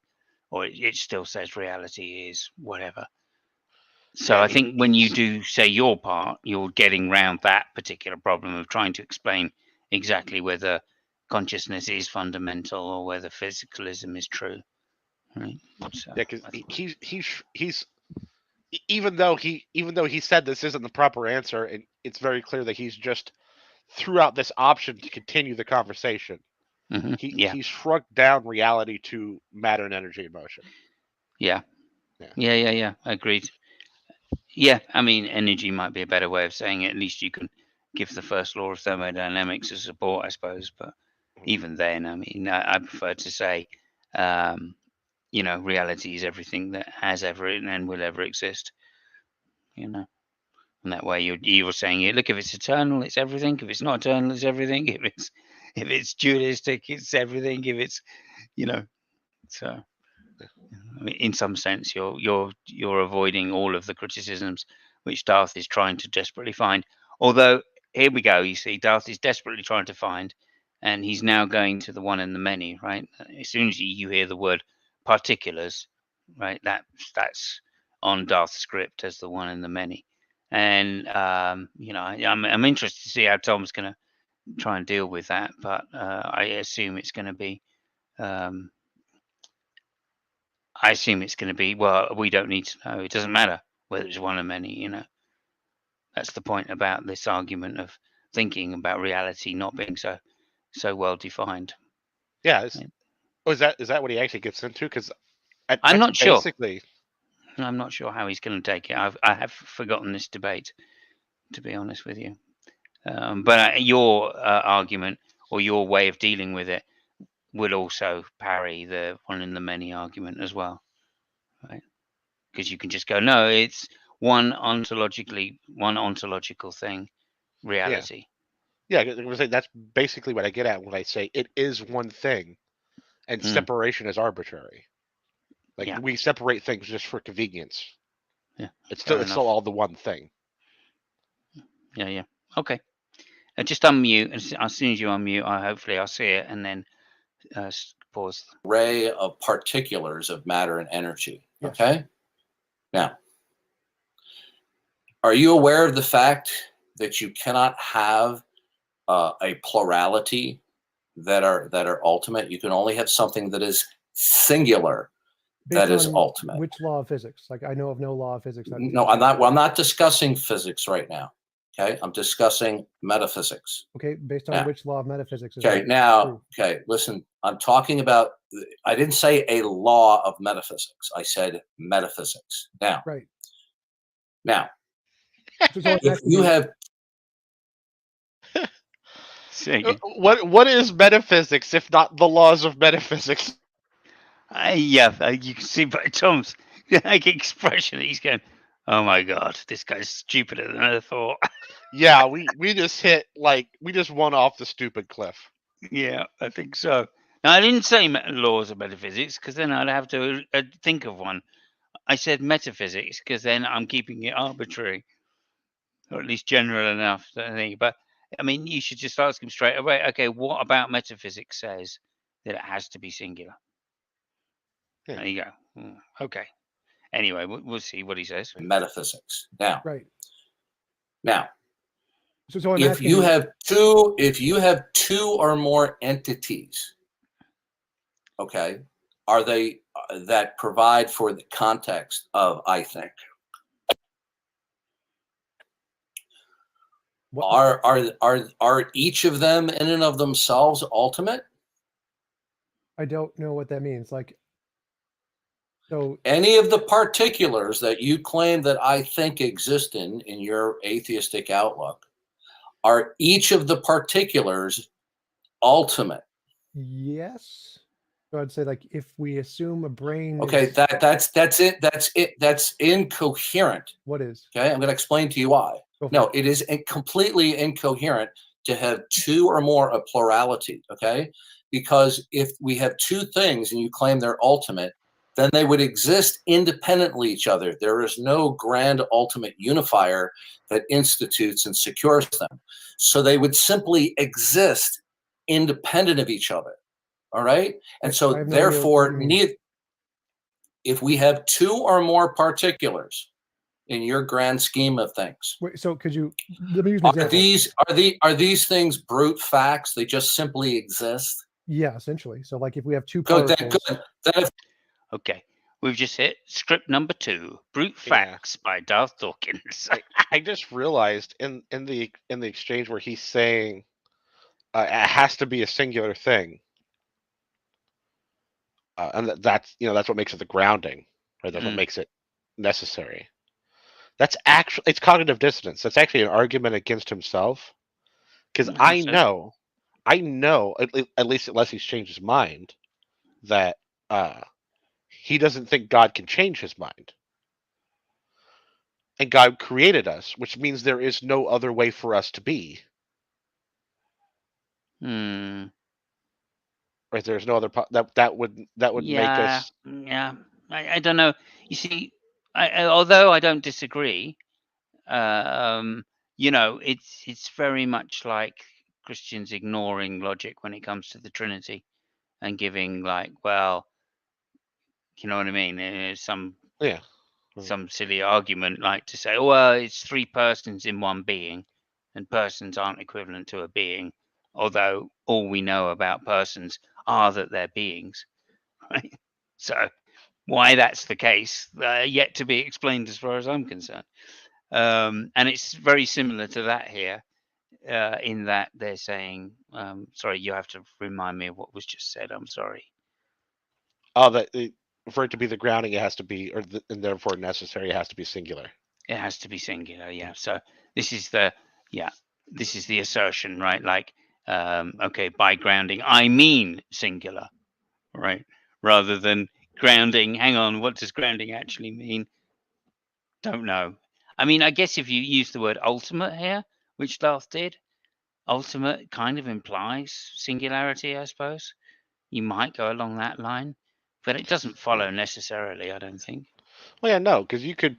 or it still says reality is whatever. So Yeah, I think when you do say your part, you're getting round that particular problem of trying to explain exactly whether consciousness is fundamental or whether physicalism is true. Right? So, yeah, because he's even though he said this isn't the proper answer, and it's very clear that he's just threw out this option to continue the conversation. yeah, He shrunk down reality to matter and energy and motion. yeah, Yeah. yeah. Agreed. Yeah, I mean, energy might be a better way of saying it. At least you can give the first law of thermodynamics as support, I suppose. But even then, I mean, I prefer to say, reality is everything that has ever and will ever exist. And that way you're saying it. Look, if it's eternal, it's everything. If it's not eternal, it's everything. If it's dualistic, it's everything. If it's so. I mean, in some sense, you're avoiding all of the criticisms which Darth is trying to desperately find. Although here we go, you see, Darth is desperately trying to find, and he's now going to the one and the many. Right, as soon as you hear the word particulars, right, that's on Darth's script as the one and the many. And I'm interested to see how Tom's going to try and deal with that, but I assume it's going to be. I assume it's going to be, well, we don't need to know. It doesn't matter whether it's one or many, That's the point about this argument of thinking about reality not being so well defined. Yeah. Is that what he actually gets into? Because I'm not sure. Basically, I'm not sure how he's going to take it. I have forgotten this debate, to be honest with you. But your argument or your way of dealing with it will also parry the one and the many argument as well, right? Because you can just go, no, it's one ontological thing, reality. Yeah, I was saying that's basically what I get at when I say it is one thing, and separation is arbitrary. Like we separate things just for convenience. Yeah, it's still all the one thing. Yeah. Okay. Just unmute, and as soon as you unmute, hopefully I'll see it, and then pause. Array of particulars of matter and energy. Yes. Okay. Now, are you aware of the fact that you cannot have a plurality that are ultimate? You can only have something that is singular, that is ultimate. Which law of physics? Like, I know of no law of physics. No, I'm not. Well, I'm not discussing physics right now. Okay, I'm discussing metaphysics. Okay, based on which law of metaphysics? Okay, now, okay, listen. I'm talking about. I didn't say a law of metaphysics. I said metaphysics. Now, right. Now, if you have. What is metaphysics if not the laws of metaphysics? You can see by Tom's expression, he's going, "Oh my god, this guy's stupider than I thought." Yeah, we just we just won off the stupid cliff. Yeah, I think so. Now, I didn't say laws of metaphysics because then I'd have to think of one. I said metaphysics because then I'm keeping it arbitrary, or at least general enough. I think. But I mean, you should just ask him straight away. Okay, what about metaphysics says that it has to be singular? Yeah. There you go. Okay. Anyway, we'll see what he says. metaphysics. Now, Right. now, So I'm if asking you have two or more entities, okay, are they that provide for the context of I think? what, Are each of them in and of themselves ultimate? I don't know what that means. Like, so Any of the particulars that you claim that I think exist in your atheistic outlook, are each of the particulars ultimate? yes. So I'd say, like, if we assume a brain Okay, is, that's it. That's incoherent. what is? Okay, I'm going to explain to you why. Go for No, it. it is completely incoherent to have two or more, a plurality. Okay, because if we have two things and you claim they're ultimate, then they would exist independently of each other. There is no grand ultimate unifier that institutes and secures them. So they would simply exist independent of each other. All right, and I so have no idea what therefore, you mean. if we have two or more particulars in your grand scheme of things, Wait, so could you, let me use an example. are these things brute facts? They just simply exist. Yeah, essentially. So, like, if we have two Good. particles, Then if Okay, we've just hit script number 2, Brute Yeah. Facts by Darth Dawkins. I just realized in the exchange where he's saying it has to be a singular thing, and that's what makes it the grounding, right? That's what makes it necessary. That's actually, it's cognitive dissonance. That's actually an argument against himself, because I know, at least unless he's changed his mind, that he doesn't think God can change his mind. And God created us, which means there is no other way for us to be. Hmm. Right? There's no other that would make us. Yeah. I don't know. You see, although I don't disagree, it's very much like Christians ignoring logic when it comes to the Trinity and giving, like, well, you know what I mean? Some Yeah. silly argument like to say, oh, well, it's 3 persons in one being, and persons aren't equivalent to a being, although all we know about persons are that they're beings, right? So why that's the case, yet to be explained as far as I'm concerned. And it's very similar to that here, in that they're saying, sorry, you have to remind me of what was just said. I'm sorry. Oh, for it to be the grounding, it has to be, and therefore necessary, it has to be singular. It has to be singular, yeah. So this is the assertion, right? Like, okay, by grounding, I mean singular, right? Rather than grounding. Hang on, what does grounding actually mean? Don't know. I mean, I guess if you use the word ultimate here, which Darth did, ultimate kind of implies singularity, I suppose. You might go along that line, but it doesn't follow necessarily, I don't think. Well, yeah, no, because you could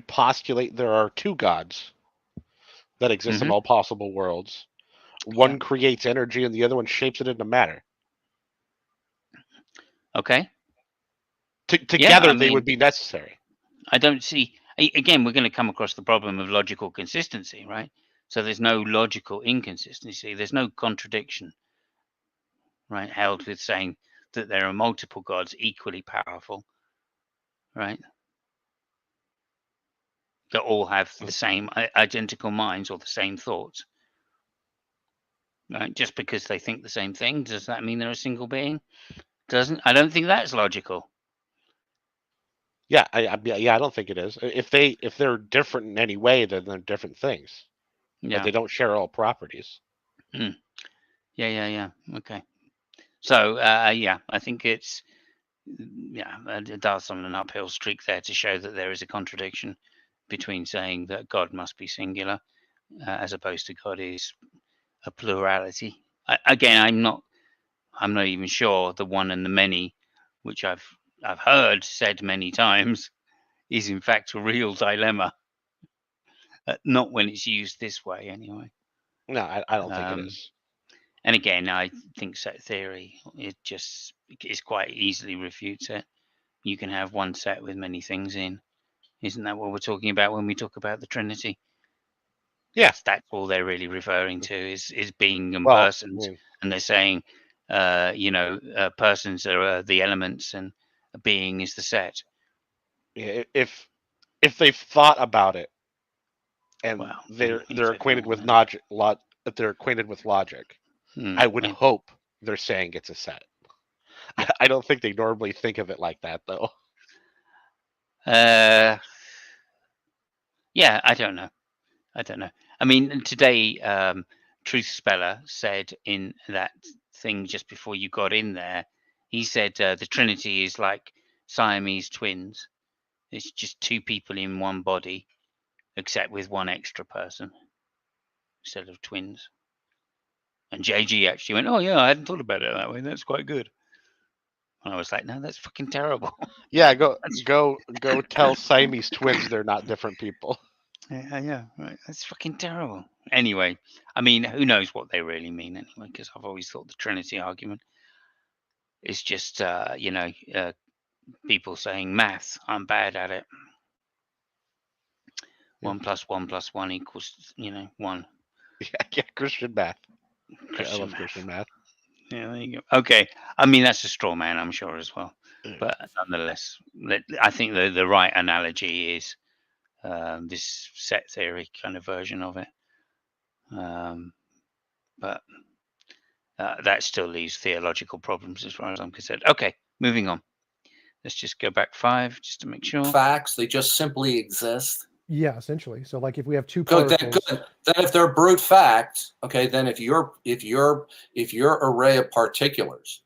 postulate there are 2 gods that exist in all possible worlds. One creates energy, and the other one shapes it into matter. Okay. Together, they would be necessary. I don't see. Again, we're going to come across the problem of logical consistency, right? So there's no logical inconsistency. There's no contradiction, right? Held with saying that there are multiple gods equally powerful, right? That all have the same identical minds or the same thoughts. Right? Just because they think the same thing, does that mean they're a single being? Doesn't. I don't think that's logical. Yeah, I don't think it is. If they're different in any way, then they're different things. Yeah. But they don't share all properties. Yeah. Okay. So I think it's it does on an uphill streak there to show that there is a contradiction between saying that God must be singular as opposed to God is a plurality. I'm not even sure the one and the many, which I've heard said many times, is in fact a real dilemma. Not when it's used this way, anyway. No, I don't think it is. And again, I think set theory, it just is quite easily refutes it. you can have one set with many things in. Isn't that what we're talking about when we talk about the Trinity? Yeah. That's all they're really referring to is being and Well, I persons, mean, and they're saying, persons are the elements and a being is the set. yeah, if they've thought about it and Well, they're if they've acquainted thought with about if they're acquainted with logic, Hmm, I would yeah. hope they're saying it's a set. Yeah. I don't think they normally think of it like that, though. Yeah, I don't know. I mean, today, Truth Speller said in that thing just before you got in there, he said the Trinity is like Siamese twins. It's just two people in one body, except with one extra person instead of twins. And JG actually went, "Oh yeah, I hadn't thought about it that way. That's quite good." And I was like, "No, that's fucking terrible." Yeah, go That's- tell Siamese twins they're not different people. Yeah, right. That's fucking terrible. Anyway, I mean, who knows what they really mean anyway? Because I've always thought the Trinity argument is just, people saying math. I'm bad at it. Yeah. 1 + 1 + 1 equals, 1. Yeah, Christian math. I Christian love math. Christian math. Yeah, there you go. Okay, I mean that's a straw man, I'm sure as well. Mm. But nonetheless, I think the right analogy is this set theory kind of version of it. But that still leaves theological problems as far as I'm concerned. Okay, moving on. Let's just go back 5 just to make sure. Facts, they just simply exist. Yeah, essentially. So like if we have two Good. particles, Then if they're brute facts, okay, then if your array of particulars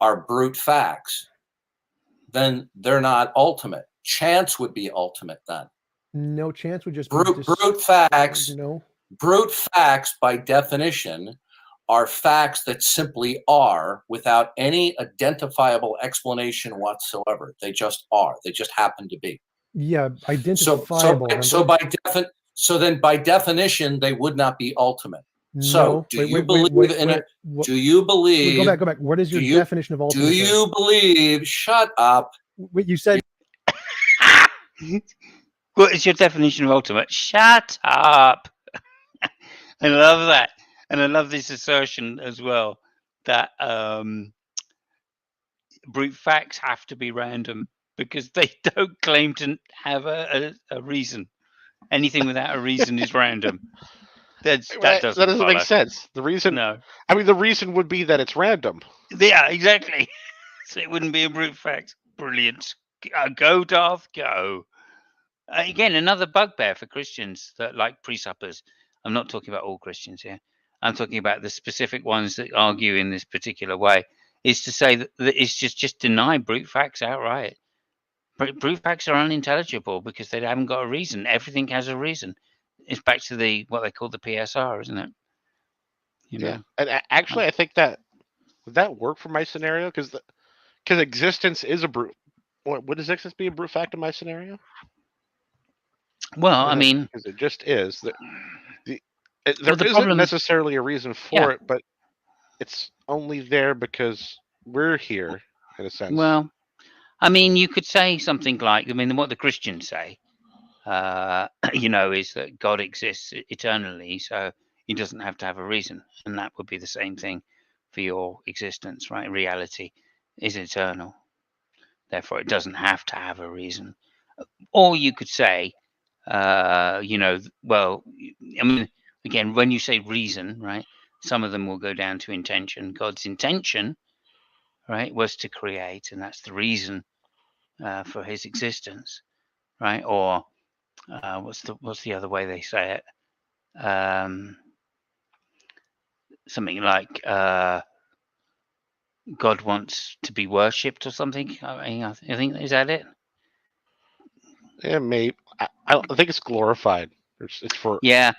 are brute facts, then they're not ultimate. Chance would be ultimate then. no chance would just Brute facts. No. Brute facts, by definition, are facts that simply are without any identifiable explanation whatsoever. They just are. They just happen to be. Yeah, identifiable. So then by definition, they would not be ultimate. So No. do you believe in it? Do you believe? Go back. What is your definition of ultimate? Do you believe? Shut up. Wait, you said What is your definition of ultimate? Shut up. I love that. And I love this assertion as well that brute facts have to be random because they don't claim to have a reason. Anything without a reason is random. That doesn't make sense. The reason, No. I mean, the reason would be that it's random. Yeah, exactly. So it wouldn't be a brute fact. Brilliant. Go, Darth, go. Again, another bugbear for Christians that like pre-suppers. I'm not talking about all Christians here. I'm talking about the specific ones that argue in this particular way. Is to say that it's just deny brute facts outright. Brute facts are unintelligible because they haven't got a reason. Everything has a reason. It's back to what they call the PSR, isn't it? Yeah, and actually, I think that would that work for my scenario because existence is a brute. Would existence be a brute fact in my scenario? Well, I mean, because it just is. There the isn't problem- necessarily a reason for it, but it's only there because we're here in a sense. Well, I mean, you could say something like, what the Christians say, is that God exists eternally, so he doesn't have to have a reason. And that would be the same thing for your existence, right? Reality is eternal. Therefore, it doesn't have to have a reason. Or you could say, again, when you say reason, right, some of them will go down to intention. God's intention, right, was to create, and that's the reason for his existence, right? Or what's the other way they say it? Something like God wants to be worshipped or something. I think is that it? Yeah, maybe. I think it's glorified. It's for again,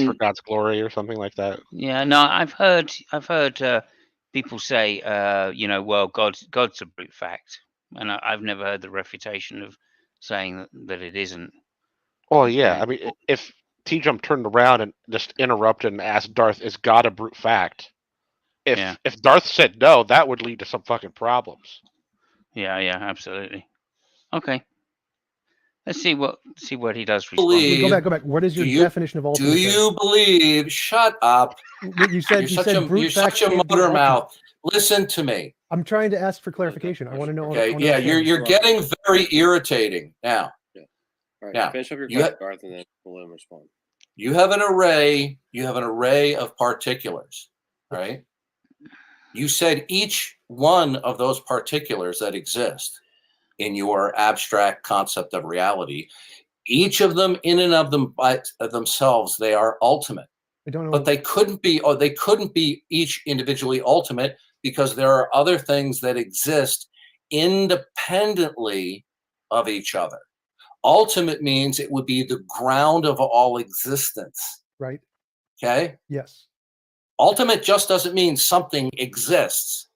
for God's glory or something like that. Yeah, no, I've heard people say, well, God's a brute fact, and I've never heard the refutation of saying that it isn't. Oh yeah, I mean, if TJump turned around and just interrupted and asked Darth, "Is God a brute fact?" If Darth said no, that would lead to some fucking problems. Yeah, absolutely. Okay. Let's see what he does respond. Believe- Go back. What is your Do you- definition of ultimate? Do you believe? Shut up. Then? You said brute You're facts such a can't be motor ultimate. mouth. Listen to me. I'm trying to ask for clarification. I want to know. Okay. I wanna Yeah, understand. you're getting very irritating now. All right, Now, finish up your you question, Garth, and then we'll let him respond. You have an array. You have an array of particulars, right? You said each one of those particulars that exist in your abstract concept of reality, each of them in and of them by themselves, they are ultimate. I don't know. But they couldn't be each individually ultimate because there are other things that exist independently of each other. Ultimate means it would be the ground of all existence. Right. Okay. Yes. Ultimate just doesn't mean something exists.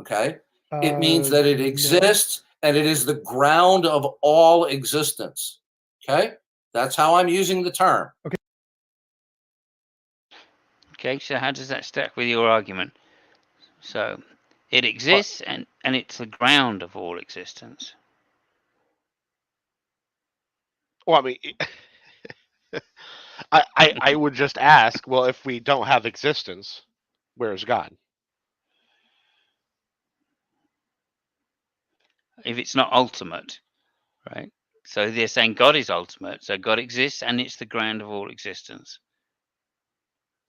Okay. It means that it No. exists and it is the ground of all existence. Okay. That's how I'm using the term. Okay, so how does that stack with your argument? So it exists and it's the ground of all existence. Well, I mean, I would just ask, well, if we don't have existence, where is God? If it's not ultimate, right? So they're saying God is ultimate, so God exists and it's the ground of all existence.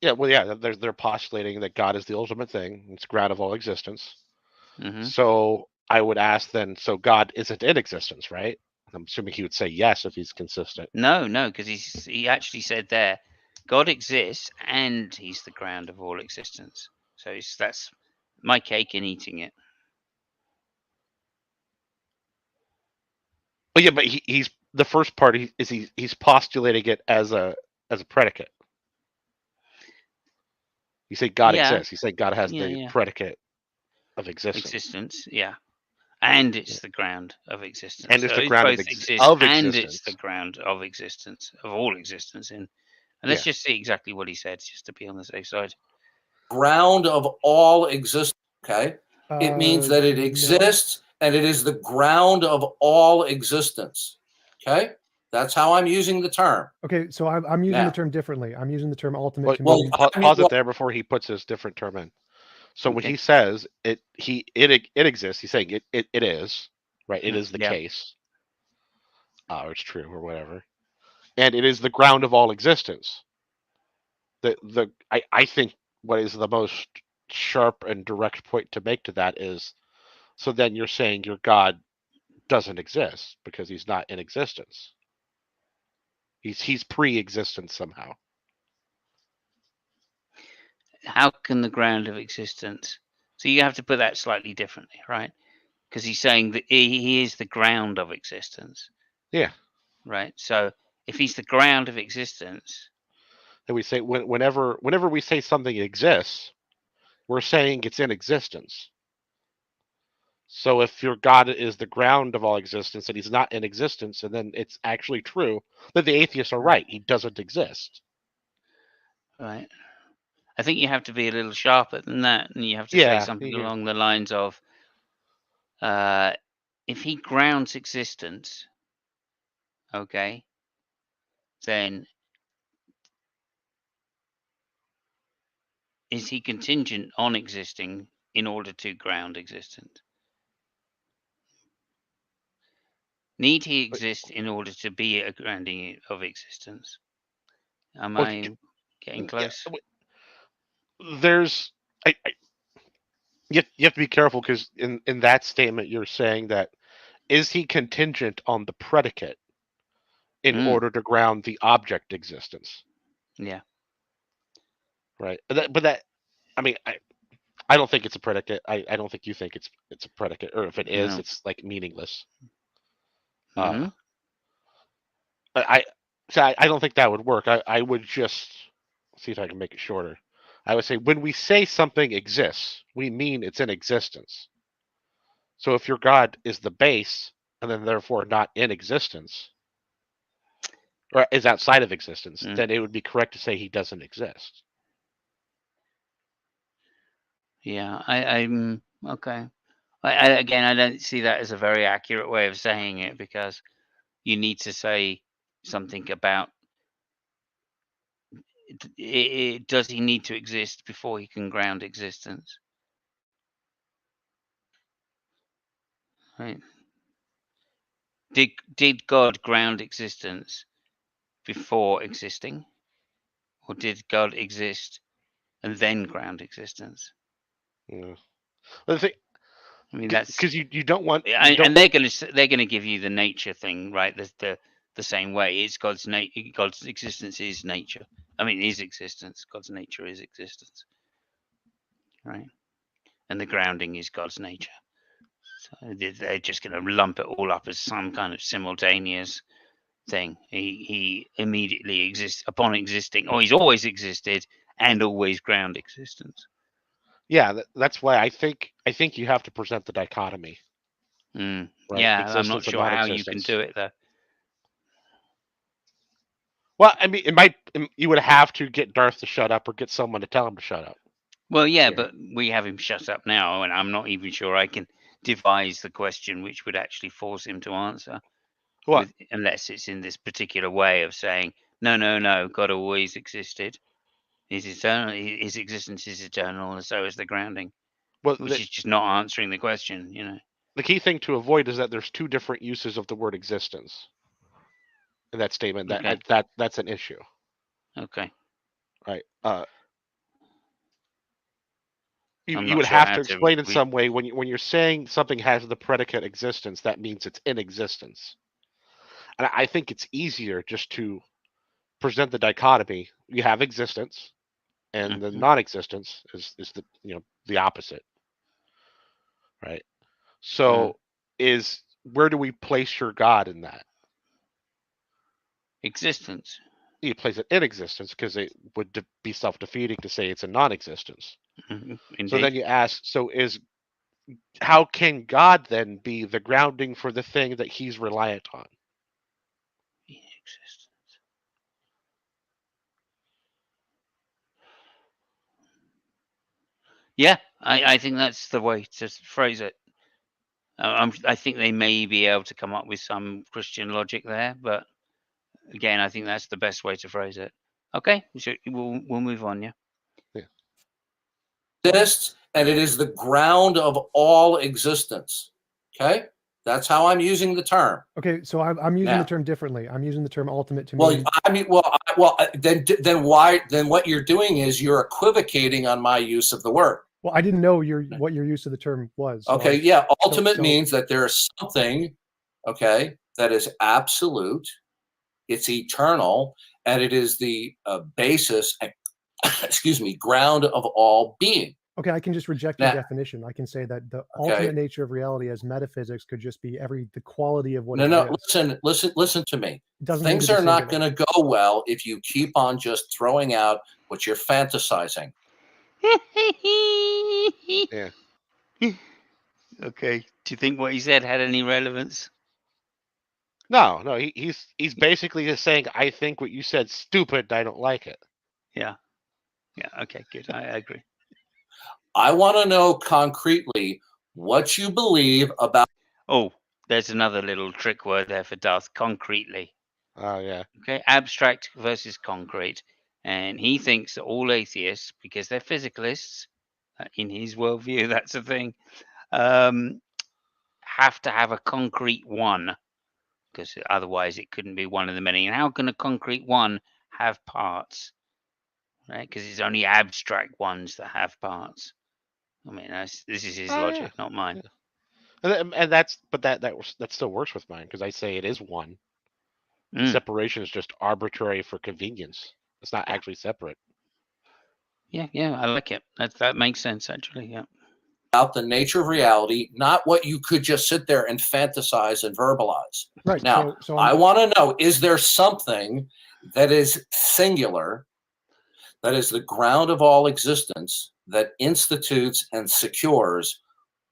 Yeah, well, yeah, they're postulating that God is the ultimate thing. It's ground of all existence. Hmm. So I would ask then, so God isn't in existence, right? I'm assuming he would say yes if he's consistent. No, because he actually said there, God exists and he's the ground of all existence. So that's my cake and eating it. But yeah, but he's the first part. He's postulating it as a predicate. You say God exists. You say God has the predicate of existence. Existence, yeah. And it's the ground of existence. And it's so the ground both of exists and existence. it's the ground of existence, of all existence. And let's just see exactly what he said, just to be on the safe side. Ground of all existence. Okay. It means that it No. exists and it is the ground of all existence. Okay. That's how I'm using the term. Okay, so I'm using Now. the term differently. I'm using the term ultimate. Well, to mean, pause it there before he puts his different term in. So when Okay. he says it exists, he's saying it is, right? It is the case, or it's true, or whatever, and it is the ground of all existence. I think what is the most sharp and direct point to make to that is, so then you're saying your God doesn't exist because he's not in existence. He's pre-existent somehow. How can the ground of existence? So you have to put that slightly differently, right? Because he's saying that he is the ground of existence. Yeah. Right. So if he's the ground of existence, And we say whenever we say something exists, we're saying it's in existence. So if your God is the ground of all existence and he's not in existence, and then it's actually true that the atheists are right. He doesn't exist. Right. I think you have to be a little sharper than that, and you have to say something along the lines of, if he grounds existence, okay, then is he contingent on existing in order to ground existence? Need he exist in order to be a grounding of existence? Am I getting close? There's, you have to be careful because in that statement you're saying that is he contingent on the predicate in order to ground the object existence? Yeah. Right. But that, I mean, I don't think it's a predicate. I don't think you think it's a predicate, or if it is, it's like meaningless. Mm-hmm. But I don't think that would work. I would just see if I can make it shorter. I would say when we say something exists, we mean it's in existence. So if your God is the base and then therefore not in existence, or is outside of existence, then it would be correct to say he doesn't exist. Yeah, I'm okay. Again, I don't see that as a very accurate way of saying it, because you need to say something about does he need to exist before he can ground existence? Right? Did God ground existence before existing, or did God exist and then ground existence? Yeah. The thing, I mean, that's because you don't want. and they're going to give you the nature thing, right? The same way. It's God's existence is nature. I mean, is existence. God's nature is existence, right? And the grounding is God's nature. So they're just going to lump it all up as some kind of simultaneous thing. He immediately exists upon existing, or he's always existed and always ground existence. Yeah, that's why I think you have to present the dichotomy. Right? Yeah, I'm not sure how you can do it though. Well, I mean, you would have to get Darth to shut up or get someone to tell him to shut up. Well, yeah, but we have him shut up now, and I'm not even sure I can devise the question which would actually force him to answer. What? Unless it's in this particular way of saying, no, God always existed. He's eternal. His existence is eternal, and so is the grounding. Well, which is just not answering the question, you know. The key thing to avoid is that there's two different uses of the word existence in that statement. Okay. That's an issue. Okay. Right. You would have to explain in some way when you're saying something has the predicate existence, that means it's in existence. And I think it's easier just to present the dichotomy. You have existence, and the non-existence is the opposite. Right. So where do we place your God in that? Existence. You place it in existence because it would be self-defeating to say it's a non-existence. So then you ask, how can God then be the grounding for the thing that he's reliant on? Existence. Yeah, I think that's the way to phrase it. I think they may be able to come up with some Christian logic there, but again, I think that's the best way to phrase it. Okay, so we'll move on, yeah. Exists, and it is the ground of all existence. Okay, that's how I'm using the term. Okay, so I'm using the term differently. I'm using the term ultimate to mean. mean. I mean, then why? Then what you're doing is you're equivocating on my use of the word. Well, I didn't know what your use of the term was. So okay, ultimate means that there is something, okay, that is absolute, it's eternal, and it is the basis, excuse me, ground of all being. Okay, I can just reject your definition. I can say that the ultimate nature of reality as metaphysics could just be the quality of what. Listen to me. Things are not going to go well if you keep on just throwing out what you're fantasizing. Yeah. Okay. Do you think what he said had any relevance? No. He's basically just saying, I think what you said stupid. I don't like it. Yeah. Yeah. Okay. Good. I agree. I want to know concretely what you believe about. Oh, there's another little trick word there for Darth. Concretely. Oh yeah. Okay. Abstract versus concrete. And he thinks that all atheists, because they're physicalists, in his worldview, that's a thing, have to have a concrete one, because otherwise it couldn't be one of the many. And how can a concrete one have parts? Right? Because it's only abstract ones that have parts. I mean, this is his logic, not mine. Yeah. And that still works with mine, because I say it is one. Separation is just arbitrary for convenience. It's not actually separate. Yeah, I like it. That makes sense, actually. Yeah. About the nature of reality, not what you could just sit there and fantasize and verbalize. Right. Now, so I want to know: is there something that is singular, that is the ground of all existence, that institutes and secures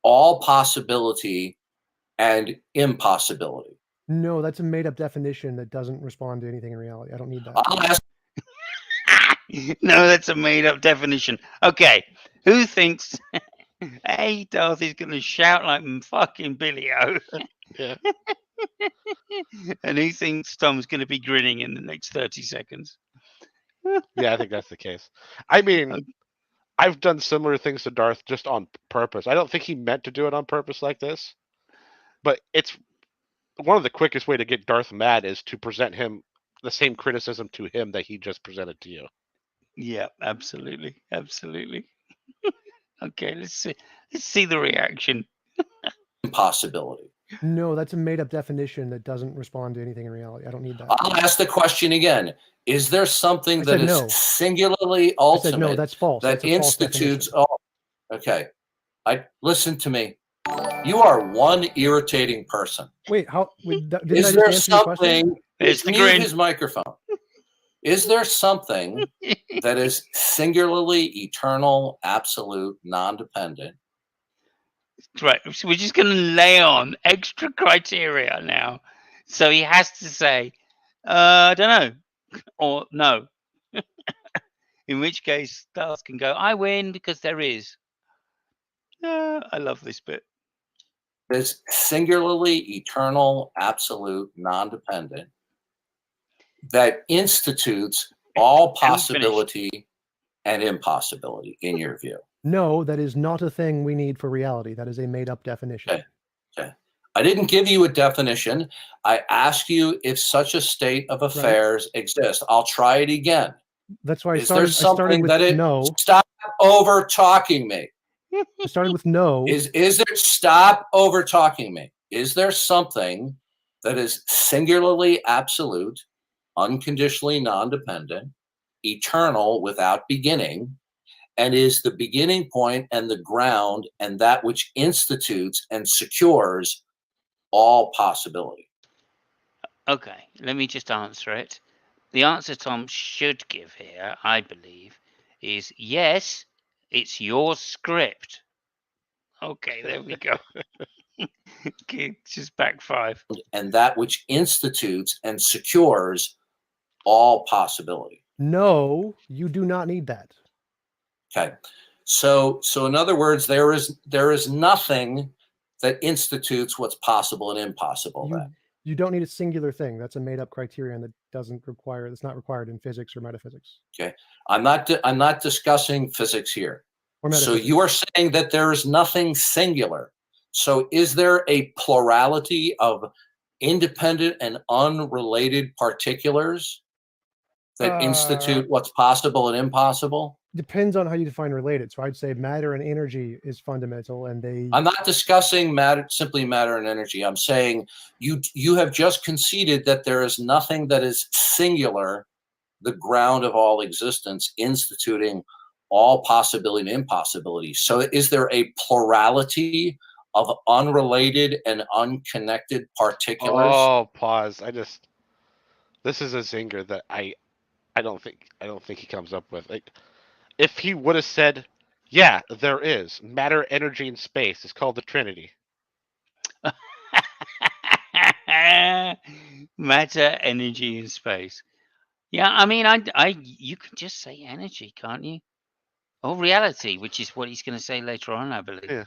all possibility and impossibility? No, that's a made-up definition that doesn't respond to anything in reality. I don't need that. No, that's a made-up definition. Okay, who thinks Hey, Darth is going to shout like fucking Billy-O. Yeah. And he thinks Tom's going to be grinning in the next 30 seconds. Yeah, I think that's the case. I mean, I've done similar things to Darth just on purpose. I don't think he meant to do it on purpose like this, but it's one of the quickest way to get Darth mad is to present him the same criticism to him that he just presented to you. Yeah, absolutely. Absolutely. Okay, let's see the reaction. Impossibility. No, that's a made-up definition that doesn't respond to anything in reality. I don't need that. I'll ask the question again. Is there something I that said is no. singularly I said no, ultimate that's false. that That's a false institutes definition. okay. Listen to me. You are one irritating person. Wait, how didn't I Is just there answer your question? something? There's the Mute grin. his microphone. Is there something that is singularly eternal, absolute, non-dependent? Right, so we're just going to lay on extra criteria now. So he has to say, I don't know, or no. In which case, Darth can go, I win because there is. I love this bit. Is singularly eternal, absolute, non-dependent that institutes all possibility and impossibility in your view. No, that is not a thing we need for reality. That is a made-up definition. Okay. I didn't give you a definition. I asked you if such a state of affairs exists. I'll try it again. That's why I Is there started something with that it no. stop over talking me? I started with no. Is there stop over talking me? Is there something that is singularly absolute, unconditionally non-dependent, eternal without beginning, and is the beginning point and the ground and that which institutes and secures all possibility? Okay, let me just answer it. The answer Tom should give here, I believe, is yes, it's your script. Okay, there we go. Okay, just back 5. And that which institutes and secures all possibility. No, you do not need that. Okay. So in other words, there is nothing that institutes what's possible and impossible. You don't need a singular thing. That's a made-up criterion that that's not required in physics or metaphysics. Okay. I'm not discussing physics here. So you are saying that there is nothing singular. So is there a plurality of independent and unrelated particulars that institute what's possible and impossible? Depends on how you define related. So I'd say matter and energy is fundamental, and I'm not discussing simply matter and energy. I'm saying you have just conceded that there is nothing that is singular, the ground of all existence, instituting all possibility and impossibility. So is there a plurality of unrelated and unconnected particulars? Oh, pause. This is a zinger that I don't think he comes up with. Like, if he would have said, yeah, there is matter, energy, and space. It's called the Trinity. Matter, energy, and space. Yeah, I mean, you can just say energy, can't you? Or reality, which is what he's going to say later on, I believe. Yeah.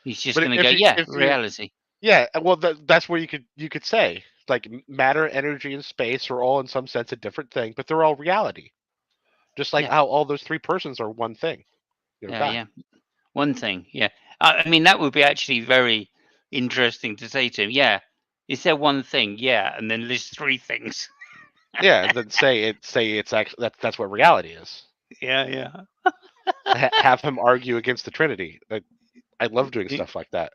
He's just going to go, reality. Yeah, well, that's where you could say, like, matter, energy, and space are all in some sense a different thing, but they're all reality. Just like how all those 3 persons are one thing. Yeah. One thing, yeah. I mean, that would be actually very interesting to say to him. Yeah, is there one thing? Yeah, and then list 3 things. Yeah, and then say it's actually that's what reality is. Yeah. Have him argue against the Trinity. I love doing stuff like that.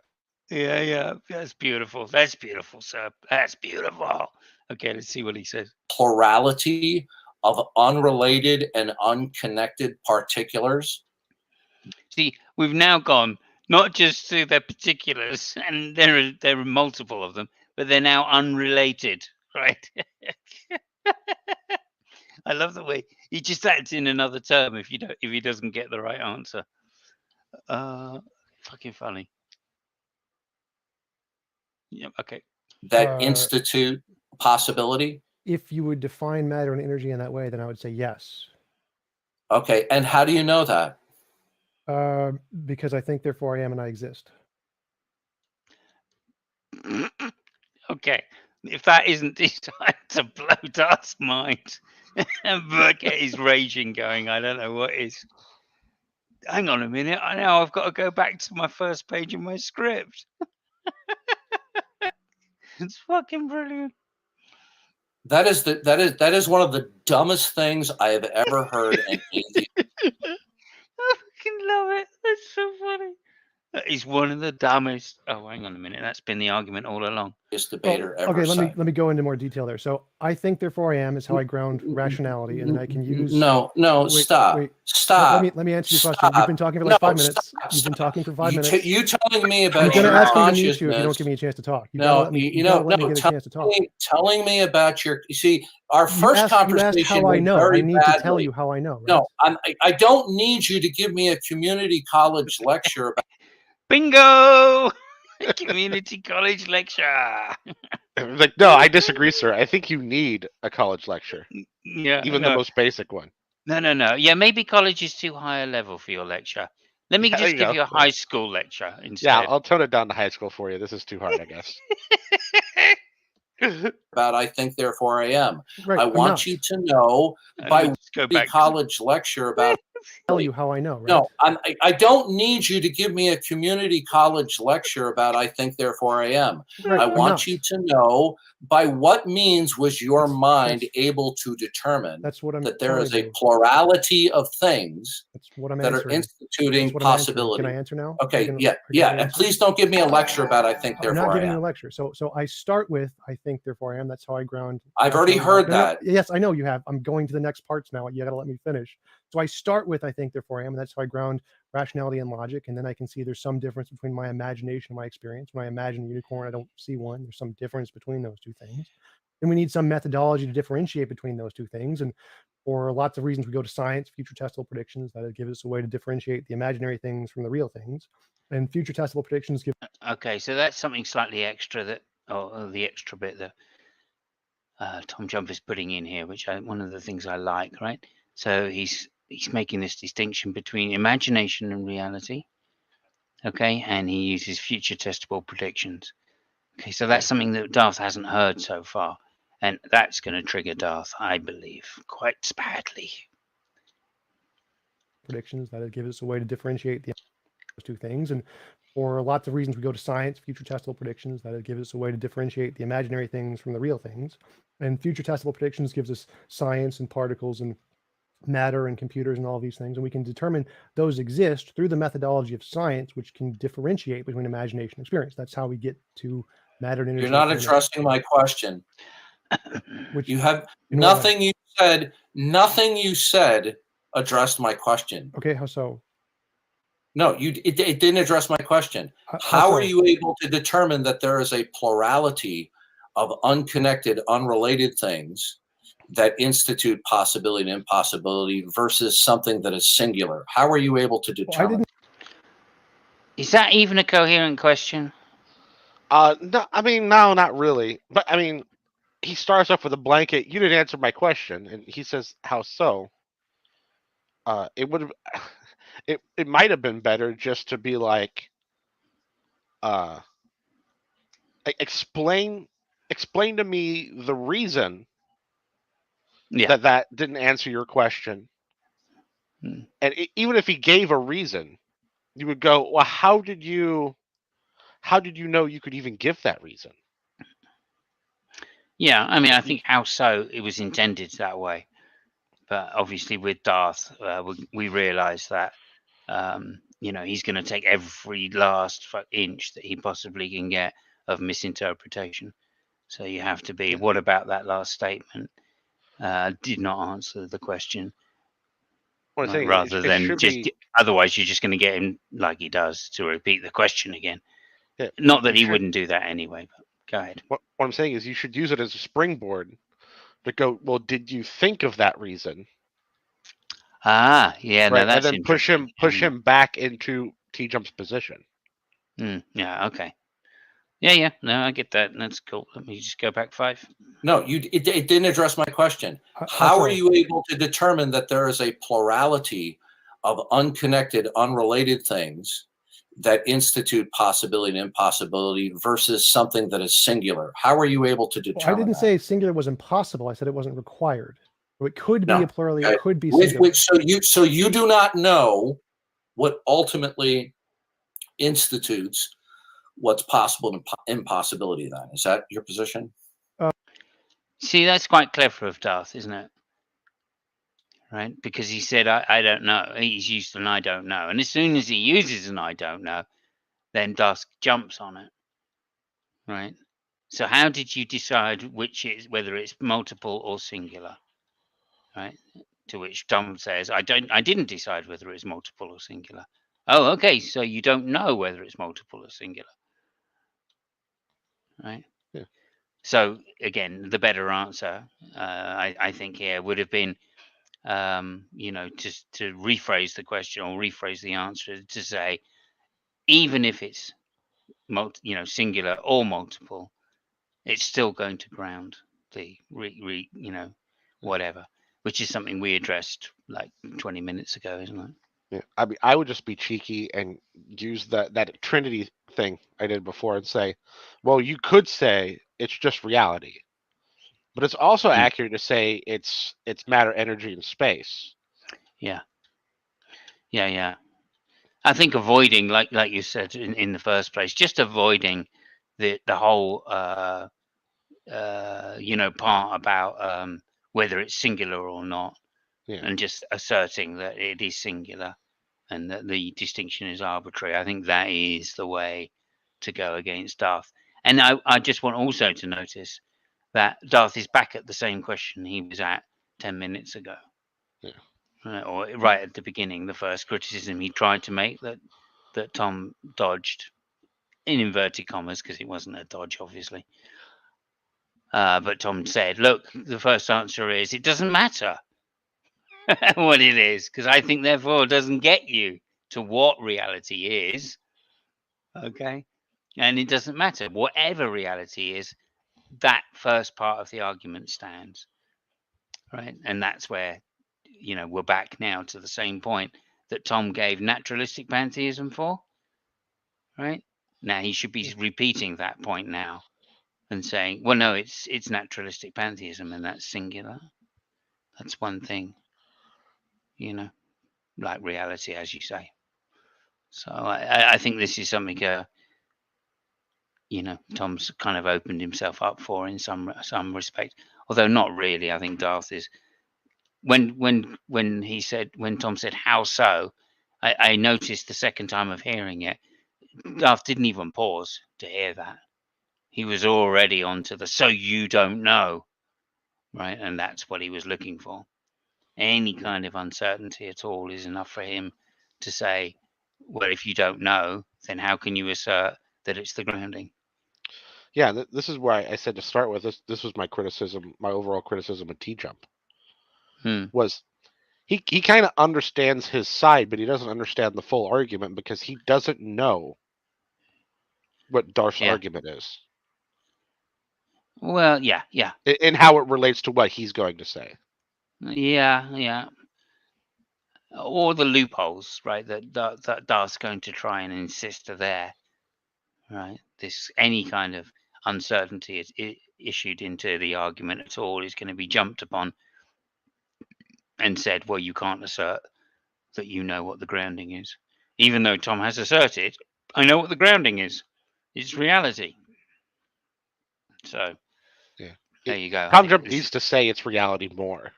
Yeah. That's beautiful. That's beautiful, sir. That's beautiful. Okay, let's see what he says. Plurality of unrelated and unconnected particulars. See, we've now gone not just to the particulars, and there are multiple of them, but they're now unrelated, right? I love the way he just adds in another term if he doesn't get the right answer. Fucking funny. Yeah. Okay. That institute possibility. If you would define matter and energy in that way, then I would say yes. Okay, and how do you know that? Because I think, therefore I am, and I exist. Okay. If that isn't designed to blow Darth's mind and get his raging going, I don't know what is. Hang on a minute. I know I've got to go back to my first page of my script. It's fucking brilliant. That is one of the dumbest things I have ever heard. And I fucking love it. That's so funny. That is one of the dumbest. Oh, hang on a minute. That's been the argument all along. debater ever. Okay, cited. let me go into more detail there. So I think, therefore I am is how I ground rationality, and then I can use. No, Wait, stop. wait. Stop. Let me answer your question. Stop. You've been talking for like No, 5 minutes. stop, You've been stop. talking for 5 minutes. You telling me You're about going to your ask me to mute consciousness. you if you don't give me a chance to talk. You No, gotta let me, you know, let me no. get a chance to talk. Telling me about your. You see, our first You conversation asked how I went know. very I need badly. to tell you how I know. Right? No, I don't need you to give me a community college lecture about. Bingo! Community college lecture. Like, no, I disagree, sir. I think you need a college lecture, Yeah. even no. the most basic one. No. Yeah, maybe college is too high a level for your lecture. Let me Yeah, there just you give go. you a high school lecture instead. Yeah, I'll tone it down to high school for you. This is too hard, I guess. About I think, therefore I am. Right, I I'm want not. you to know Let by me just go the back. college lecture about. Tell you how I know. Right? No, I don't need you to give me a community college lecture about I think, therefore I am. Right, I I'm want not. you to know by what means was your That's- mind that's- able to determine That's what I'm. that there is telling a you. plurality of things That's what I'm that are answering. instituting That's what I'm answering. possibility. Can I answer now? Okay, Are you gonna yeah. give me an And answer? please don't give me a lecture about I think, I'm therefore not I giving you a am. lecture. So I start with I think, therefore I am. That's how I ground. I've already heard that. Yes, I know you have. I'm going to the next parts now. You got to let me finish. So I start with I think, therefore I am, and that's how I ground rationality and logic. And then I can see there's some difference between my imagination and my experience. When I imagine a unicorn, I don't see one. There's some difference between those two things. And we need some methodology to differentiate between those two things. And for lots of reasons, we go to science, future testable predictions. That gives us a way to differentiate the imaginary things from the real things. And future testable predictions give. Okay, so that's something slightly extra that, or the extra bit that TJump is putting in here, which one of the things I like, right? So he's making this distinction between imagination and reality. Okay, and he uses future testable predictions. Okay, so that's something that Darth hasn't heard so far, and that's going to trigger Darth, I believe, quite badly. Predictions that gives us a way to differentiate those two things. And for lots of reasons, we go to science, future testable predictions. That gives us a way to differentiate the imaginary things from the real things. And future testable predictions gives us science and particles and matter and computers and all these things. And we can determine those exist through the methodology of science, which can differentiate between imagination and experience. That's how we get to matter and energy. You're not addressing my question. Which You have you know what? nothing you said addressed my question. Okay, how so? No, it didn't address my question. How How so? are you able to determine that there is a plurality of unconnected, unrelated things that institute possibility and impossibility versus something that is singular? How are you able to Well, I determine? didn't. Is that even a coherent question? No, I mean, no, not really. But I mean, he starts off with a blanket. You didn't answer my question, and he says, "How so?" It would have, it might have been better just to be like, explain to me the reason Yeah. that didn't answer your question. Hmm. And even if he gave a reason, you would go, well, how did you know you could even give that reason? Yeah, I mean, I think how so it was intended that way. But obviously with Darth, we realise that, he's going to take every last inch that he possibly can get of misinterpretation. So you have to be, what about that last statement? Did not answer the question. What I'm saying, Rather than just, otherwise you're just going to get him, like he does, to repeat the question again. Yeah, Not that he wouldn't do that anyway, but go ahead. What I'm saying is you should use it as a springboard to go, well, did you think of that reason? Ah, yeah, right, no, that's and then push him back into TJump's position. Yeah, okay. Yeah, no, I get that. That's cool. Let me just go back 5. No, it didn't address my question. How are you able to determine that there is a plurality of unconnected, unrelated things that institute possibility and impossibility versus something that is singular? How are you able to Well, determine I didn't that? say singular was impossible. I said it wasn't required. So it could be No. a plurality. Okay. It could be With singular. which, so you do not know what ultimately institutes what's possible and impossibility. Then is that your position? See, that's quite clever of Darth, isn't it? Right? Because he said, I don't know. He's used an I don't know. And as soon as he uses an I don't know, then Darth jumps on it. Right? So how did you decide whether it's multiple or singular? Right? To which Tom says, I didn't decide whether it's multiple or singular. Oh, okay, so you don't know whether it's multiple or singular. Right? Yeah. So again, the better answer, I think here would have been, just to rephrase the question or rephrase the answer to say, even if it's singular or multiple, it's still going to ground the whatever, which is something we addressed like 20 minutes ago, isn't it? Yeah. I mean, I would just be cheeky and use that Trinity thing I did before and say, well, you could say it's just reality, but it's also accurate to say it's matter, energy, and space. Yeah. I think avoiding, like you said in the first place, just avoiding the whole part about whether it's singular or not, and just asserting that it is singular and that the distinction is arbitrary. I think that is the way to go against Darth. And I just want also to notice that Darth is back at the same question he was at 10 minutes ago. Yeah. Or right at the beginning, the first criticism he tried to make that Tom dodged, in inverted commas, because it wasn't a dodge, obviously. But Tom said, look, the first answer is it doesn't matter what it is, because I think, therefore, it doesn't get you to what reality is. Okay? And it doesn't matter. Whatever reality is, that first part of the argument stands. Right? And that's where, we're back now to the same point that Tom gave naturalistic pantheism for. Right? Now he should be repeating that point now and saying, well, no, it's naturalistic pantheism, and that's singular. That's one thing, like reality, as you say. So I think this is something, Tom's kind of opened himself up for in some respect, although not really. I think Darth is, when Tom said, how so, I noticed the second time of hearing it, Darth didn't even pause to hear that. He was already onto the so you don't know, right? And that's what he was looking for. Any kind of uncertainty at all is enough for him to say, well, if you don't know, then how can you assert that it's the grounding? Yeah, this is why I said to start with, this was my criticism, my overall criticism of TJump. Was he kind of understands his side, but he doesn't understand the full argument because he doesn't know what Darth's argument is. Well, yeah. And how it relates to what he's going to say. Yeah. Or the loopholes, right, that Darth's going to try and insist are there, right? Any kind of uncertainty is issued into the argument at all is going to be jumped upon and said, well, you can't assert that you know what the grounding is, even though Tom has asserted, I know what the grounding is. It's reality. So, there you go. TJump needs to say it's reality more.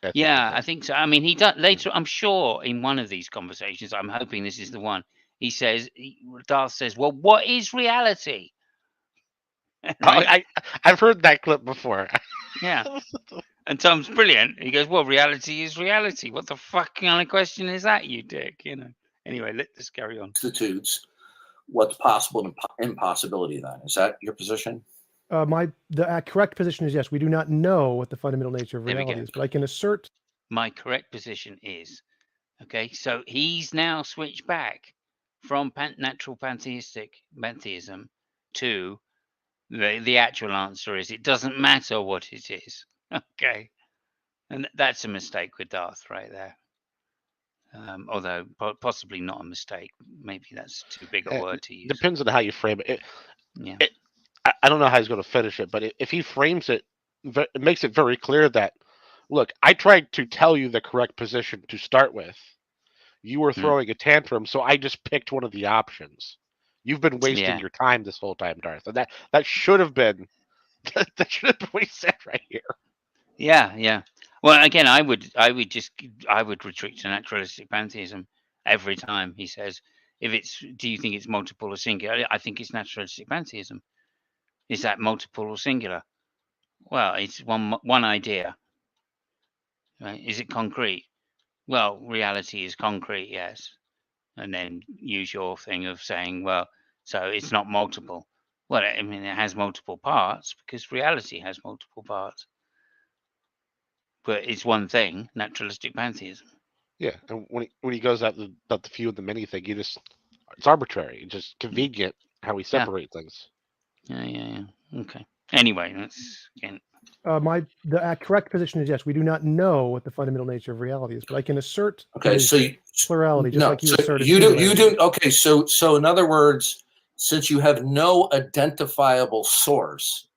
I think so. I mean, he does later. I'm sure in one of these conversations, I'm hoping this is the one. He says, Darth says, "Well, what is reality?" Right? I've heard that clip before. Yeah, and Tom's brilliant. He goes, "Well, reality is reality. What the fuck kind of question is that, you dick?" Anyway, let's carry on. Institutes what's possible and impossibility. Then is that your position? The correct position is yes. We do not know what the fundamental nature of reality is, but I can assert. My correct position is, okay. So he's now switched back from natural pantheism to the actual answer is it doesn't matter what it is. Okay, and that's a mistake with Darth right there. Although possibly not a mistake. Maybe that's too big a word to use. Depends on how you frame it. Yeah. I don't know how he's going to finish it, but if he frames it, it makes it very clear that, look, I tried to tell you the correct position to start with. You were throwing a tantrum, so I just picked one of the options. You've been wasting your time this whole time, Darth. And that should have been what he said right here. Yeah, yeah. Well, again, I would retreat to naturalistic pantheism every time he says, do you think it's multiple or singular? I think it's naturalistic pantheism. Is that multiple or singular? Well, it's one idea. Right? Is it concrete? Well, reality is concrete, yes. And then use your thing of saying, well, so it's not multiple. Well, I mean, it has multiple parts because reality has multiple parts. But it's one thing, naturalistic pantheism. Yeah, and when he goes out the few and the many thing, it's arbitrary. It's just convenient how we separate things. Yeah. Okay. Anyway, that's again. The correct position is yes. We do not know what the fundamental nature of reality is, but I can assert plurality. Just like you asserted. You do. Okay, so in other words, since you have no identifiable source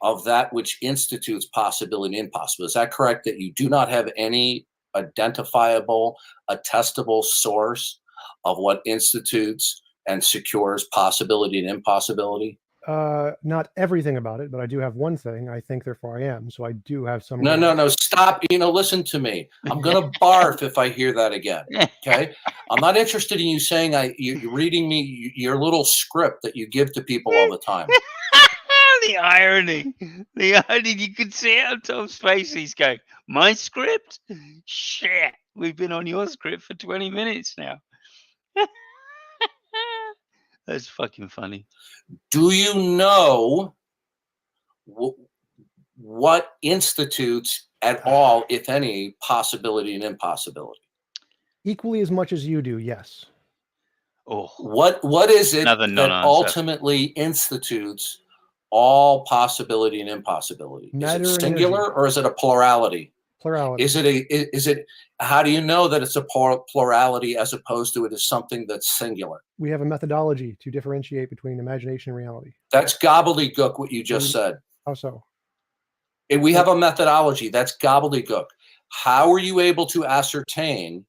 of that which institutes possibility and impossible, is that correct? That you do not have any identifiable, attestable source of what institutes and secures possibility and impossibility? Not everything about it, but I do have one thing. I think, therefore I am. So I do have some. No, stop. Listen to me. I'm going to barf if I hear that again. Okay. I'm not interested in you saying you're reading me your little script that you give to people all the time. The irony. You could see it on Tom's face. He's going, my script? Shit. We've been on your script for 20 minutes now. That's fucking funny. Do you know what institutes at all, if any, possibility and impossibility? Equally as much as you do, yes. Oh, what is it that ultimately institutes all possibility and impossibility? Is it singular or is it a plurality? Plurality. Is it? How do you know that it's a plurality as opposed to it is something that's singular? We have a methodology to differentiate between imagination and reality. That's gobbledygook. What you just said. How so? We have a methodology. That's gobbledygook. How are you able to ascertain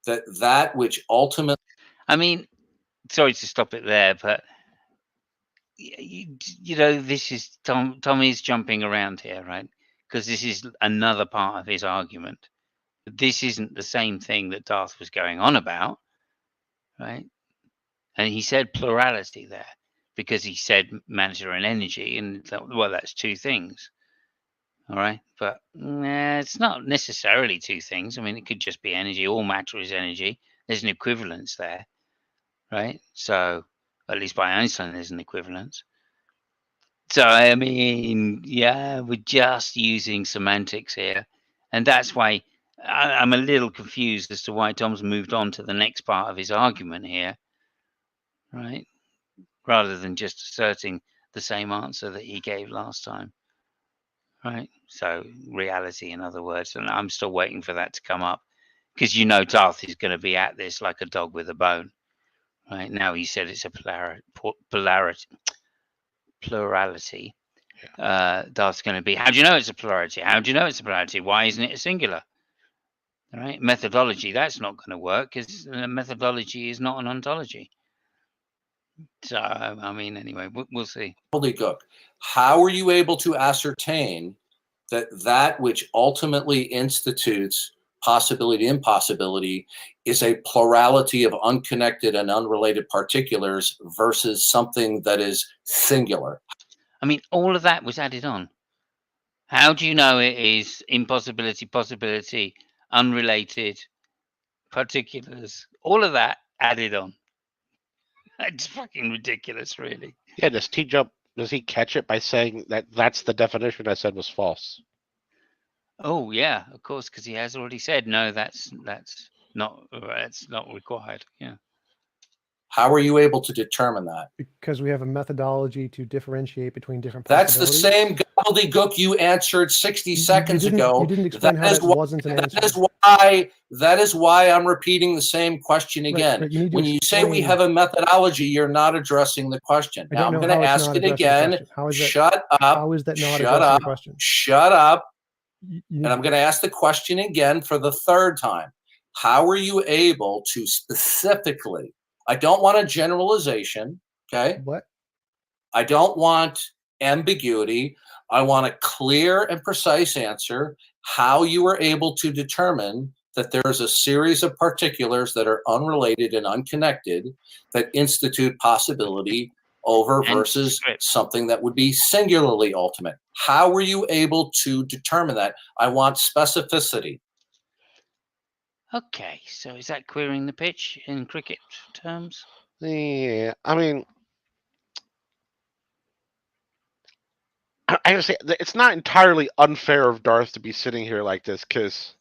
that which ultimately? I mean, sorry to stop it there, but you know, this is Tommy's jumping around here, right? Because this is another part of his argument. This isn't the same thing that Darth was going on about, right? And he said plurality there because he said matter and energy, and well, that's two things, all right? But it's not necessarily two things. I mean, it could just be energy. All matter is energy. There's an equivalence there, right? So, at least by Einstein, there's an equivalence. So, I mean, yeah, we're just using semantics here. And that's why I'm a little confused as to why Tom's moved on to the next part of his argument here, right? Rather than just asserting the same answer that he gave last time, right? So, reality, in other words. And I'm still waiting for that to come up because you know Darth is going to be at this like a dog with a bone, right? Now he said it's a plurality. Darth's going to be, how do you know it's a plurality? How do you know it's a plurality? Why isn't it a singular? All right, methodology, that's not going to work because methodology is not an ontology. So, I mean, anyway, we'll see. How are you able to ascertain that which ultimately institutes possibility and impossibility is a plurality of unconnected and unrelated particulars versus something that is singular? I mean, all of that was added on. How do you know it is impossibility, possibility, unrelated, particulars? All of that added on. It's fucking ridiculous, really. Yeah, does TJump, does he catch it by saying that's the definition I said was false? Oh, yeah, of course, because he has already said, no, that's not required. Yeah. How are you able to determine that? Because we have a methodology to differentiate between different That's the possibilities. same gobbledygook you answered 60 seconds you ago. didn't explain how that wasn't an answer. That is why I'm repeating the same question again. Right, you need to when you say we explain- have a methodology, you're not addressing the question. I Now I'm don't know going to how it's ask not it addressing the again. question. How is that- Shut up. How is that not Shut addressing up. the question? Shut up. You And need- I'm going to ask the question again for the third time. How are you able to specifically, I don't want a generalization, okay? What? I don't want ambiguity. I want a clear and precise answer. How you were able to determine that there's a series of particulars that are unrelated and unconnected that institute possibility over And versus script. something that would be singularly ultimate. How were you able to determine that? I want specificity. Okay, so is that querying the pitch in cricket terms? Yeah, I mean, I gotta say, it's not entirely unfair of Darth to be sitting here like this, because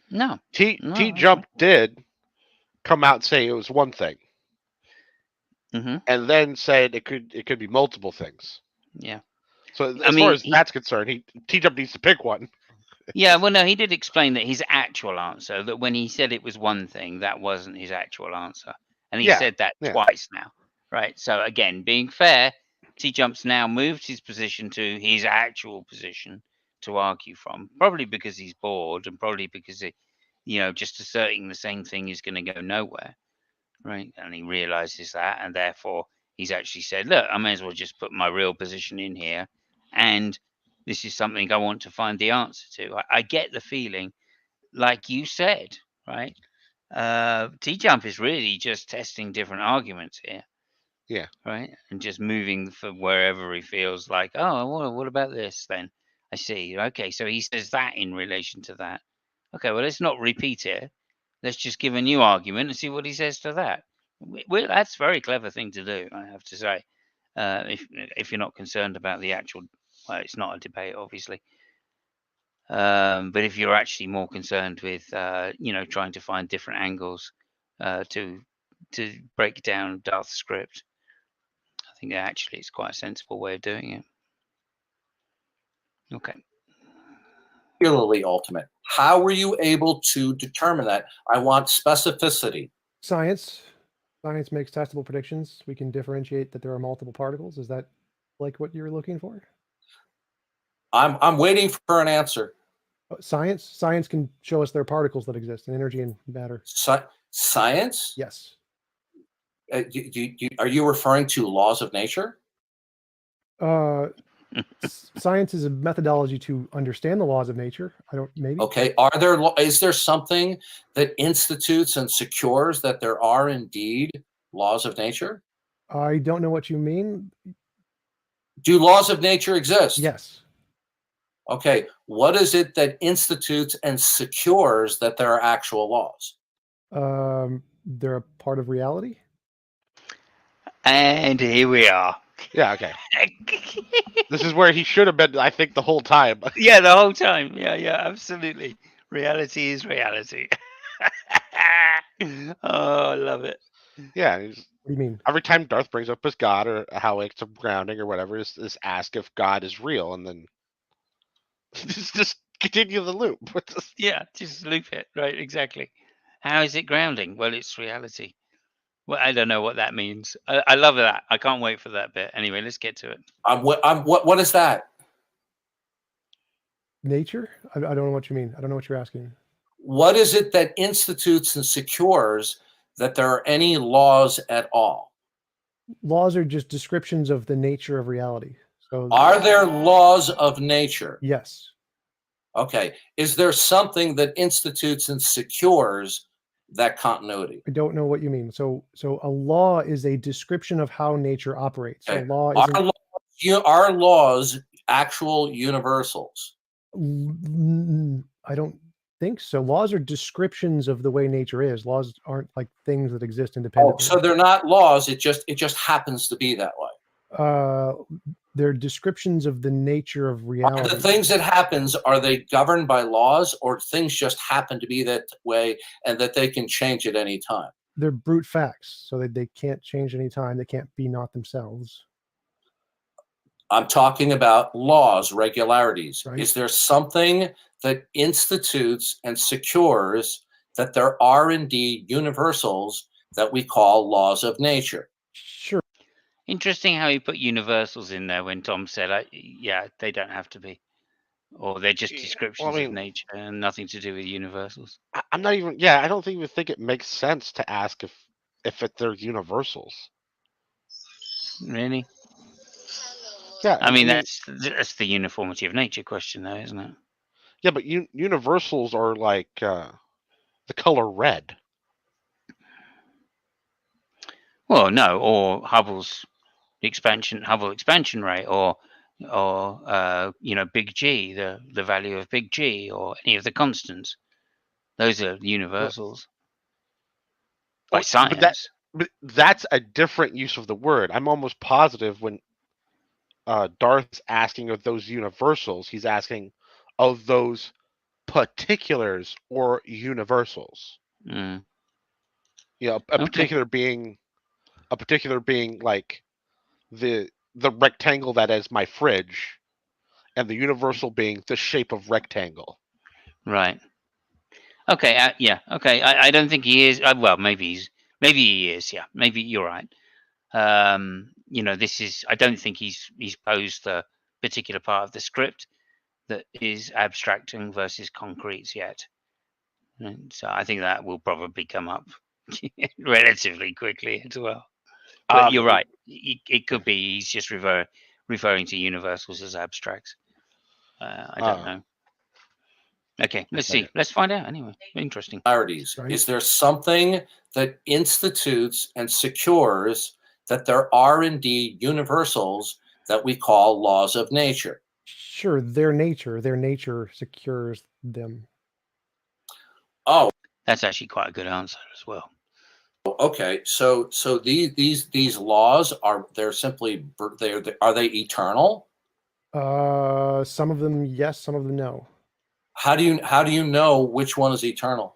No. TJump did come out and say it was one thing, Mm-hmm. and then said it could be multiple things. Yeah. So I as mean, far as that's concerned, TJump needs to pick one. Yeah, well, no, he did explain that his actual answer, that when he said it was one thing, that wasn't his actual answer. And he Yeah, said that yeah. twice now, right? So again, being fair, T-Jump's now moved his position to his actual position to argue from, probably because he's bored and probably because, just asserting the same thing is going to go nowhere, right? And he realizes that, and therefore he's actually said, look, I may as well just put my real position in here, and this is something I want to find the answer to. I get the feeling, like you said, right? T-Jump is really just testing different arguments here. Yeah. Right? And just moving from wherever he feels like, oh, well, what about this then? I see. Okay, so he says that in relation to that. Okay, well, let's not repeat it. Let's just give a new argument and see what he says to that. Well, that's a very clever thing to do, I have to say. If you're not concerned about the actual, well, it's not a debate, obviously. But if you're actually more concerned with, trying to find different angles to break down Darth's script, I think actually it's quite a sensible way of doing it. Okay. Singularly ultimate. How were you able to determine that? I want specificity. Science makes testable predictions. We can differentiate that there are multiple particles. Is that like what you're looking for? I'm waiting for an answer. Science can show us there are particles that exist in energy and matter. Science? Yes. Are you referring to laws of nature? Science is a methodology to understand the laws of nature. Maybe. Okay. Is there something that institutes and secures that there are indeed laws of nature? I don't know what you mean. Do laws of nature exist? Yes. Okay. What is it that institutes and secures that there are actual laws? They're a part of reality. And here we are. Yeah, okay. This is where he should have been, I think, the whole time. Yeah, the whole time. Yeah, absolutely. Reality is reality. Oh, I love it. Yeah. What do you mean? Every time Darth brings up his God or how it's a grounding or whatever, is ask if God is real, and then just continue the loop. Yeah, just loop it. Right, exactly. How is it grounding? Well, it's reality. Well, I don't know what that means. I love that. I can't wait for that bit. Anyway, let's get to it. What is that? Nature? I don't know what you mean. I don't know what you're asking. What is it that institutes and secures that there are any laws at all? Laws are just descriptions of the nature of reality. So Are there laws of nature? Yes. Okay. Is there something that institutes and secures that continuity? I don't know what you mean. So a law is a description of how nature operates. So Okay. a law is Are laws actual universals? I don't think so. Laws are descriptions of the way nature is. Laws aren't like things that exist independently. So they're not laws. It just happens to be that way. They're descriptions of the nature of Are reality. the things that happens, are they governed by laws, or things just happen to be that way and that they can change at any time? they're brute facts, so they can't change any time. They can't be not themselves. I'm talking about laws, regularities. Right. Is there something that institutes and secures that there are indeed universals that we call laws of nature? Sure. Interesting how you put universals in there when Tom said, yeah, they don't have to be. Or they're just Yeah, descriptions well, I mean- of nature and nothing to do with universals. I'm not even. Yeah, I don't even think it makes sense to ask if they're universals. Really? Yeah, I mean, that's the uniformity of nature question, though, isn't it? yeah, but universals are like the color red. Well, no, or Hubble expansion rate, or big G, the value of big G, or any of the constants. Those are universals by But science. But that's a different use of the word. I'm almost positive when Darth's asking of those universals, he's asking of those particulars or universals. Mm. You know, Okay. a particular being like the rectangle that is my fridge, and the universal being the shape of rectangle. Right. Okay. Yeah. Okay. I don't think he is. Well, maybe he is. Yeah. Maybe you're right. This is. I don't think he's posed the particular part of the script that is abstracting versus concretes yet. And so I think that will probably come up relatively quickly as well. But you're right. It could be he's just referring to universals as abstracts. I don't know. Okay, let's see. Let's find out anyway. Interesting. Regularities. Right. Is there something that institutes and secures that there are indeed universals that we call laws of nature? Sure. Their nature secures them. Oh, That's actually quite a good answer as well. okay. So these laws are are they eternal? Some of them yes, some of them no. How do you know which one is eternal?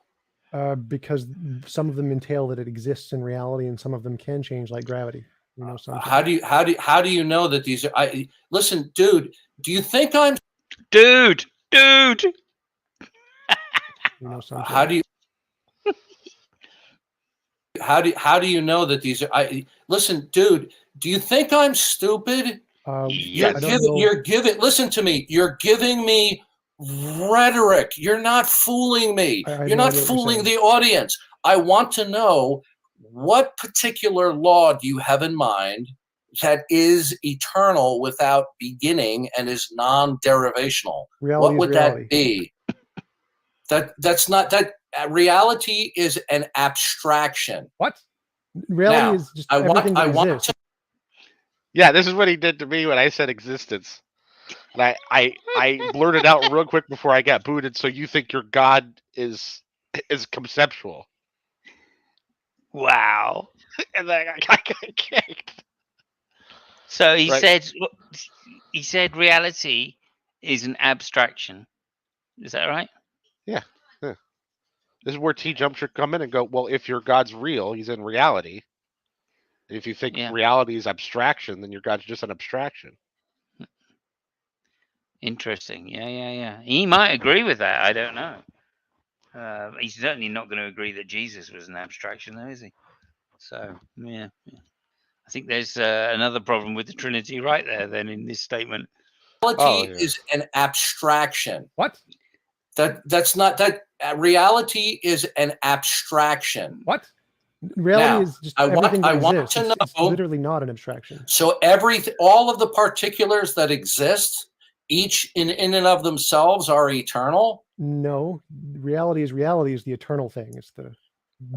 Because some of them entail that it exists in reality, and some of them can change, like gravity. You know, sometimes. How do you know that these are? Listen, dude. Do you think I'm? Dude. You know, sometimes. How do you know that these are? Listen, dude. Do you think I'm stupid? Yes. You're giving. Listen to me. You're giving me rhetoric. You're not fooling me. You're not fooling the audience. I want to know what particular law do you have in mind that is eternal without beginning and is non-derivational? Reality What would is reality. that be? That's not that. Reality is an abstraction. What? Reality Now, is just everything that exists. Yeah, this is what he did to me when I said existence. And I blurted out real quick before I got booted. So you think your God is conceptual? Wow. And then I got kicked. So he Right. said reality is an abstraction. Is that right? Yeah. This is where TJump should come in and go, well, if your God's real, he's in reality. And if you think reality is abstraction, then your God's just an abstraction. Interesting. Yeah. He might agree with that. I don't know. He's certainly not going to agree that Jesus was an abstraction, though, is he? So, yeah. I think there's another problem with the Trinity right there, then, in this statement. Reality is an abstraction. What? That's not that. Reality is an abstraction. What? Reality Now, is just I everything that want exists. to It's know. literally not an abstraction. So all of the particulars that exist, each in and of themselves, are eternal. No, reality is the eternal thing. It's the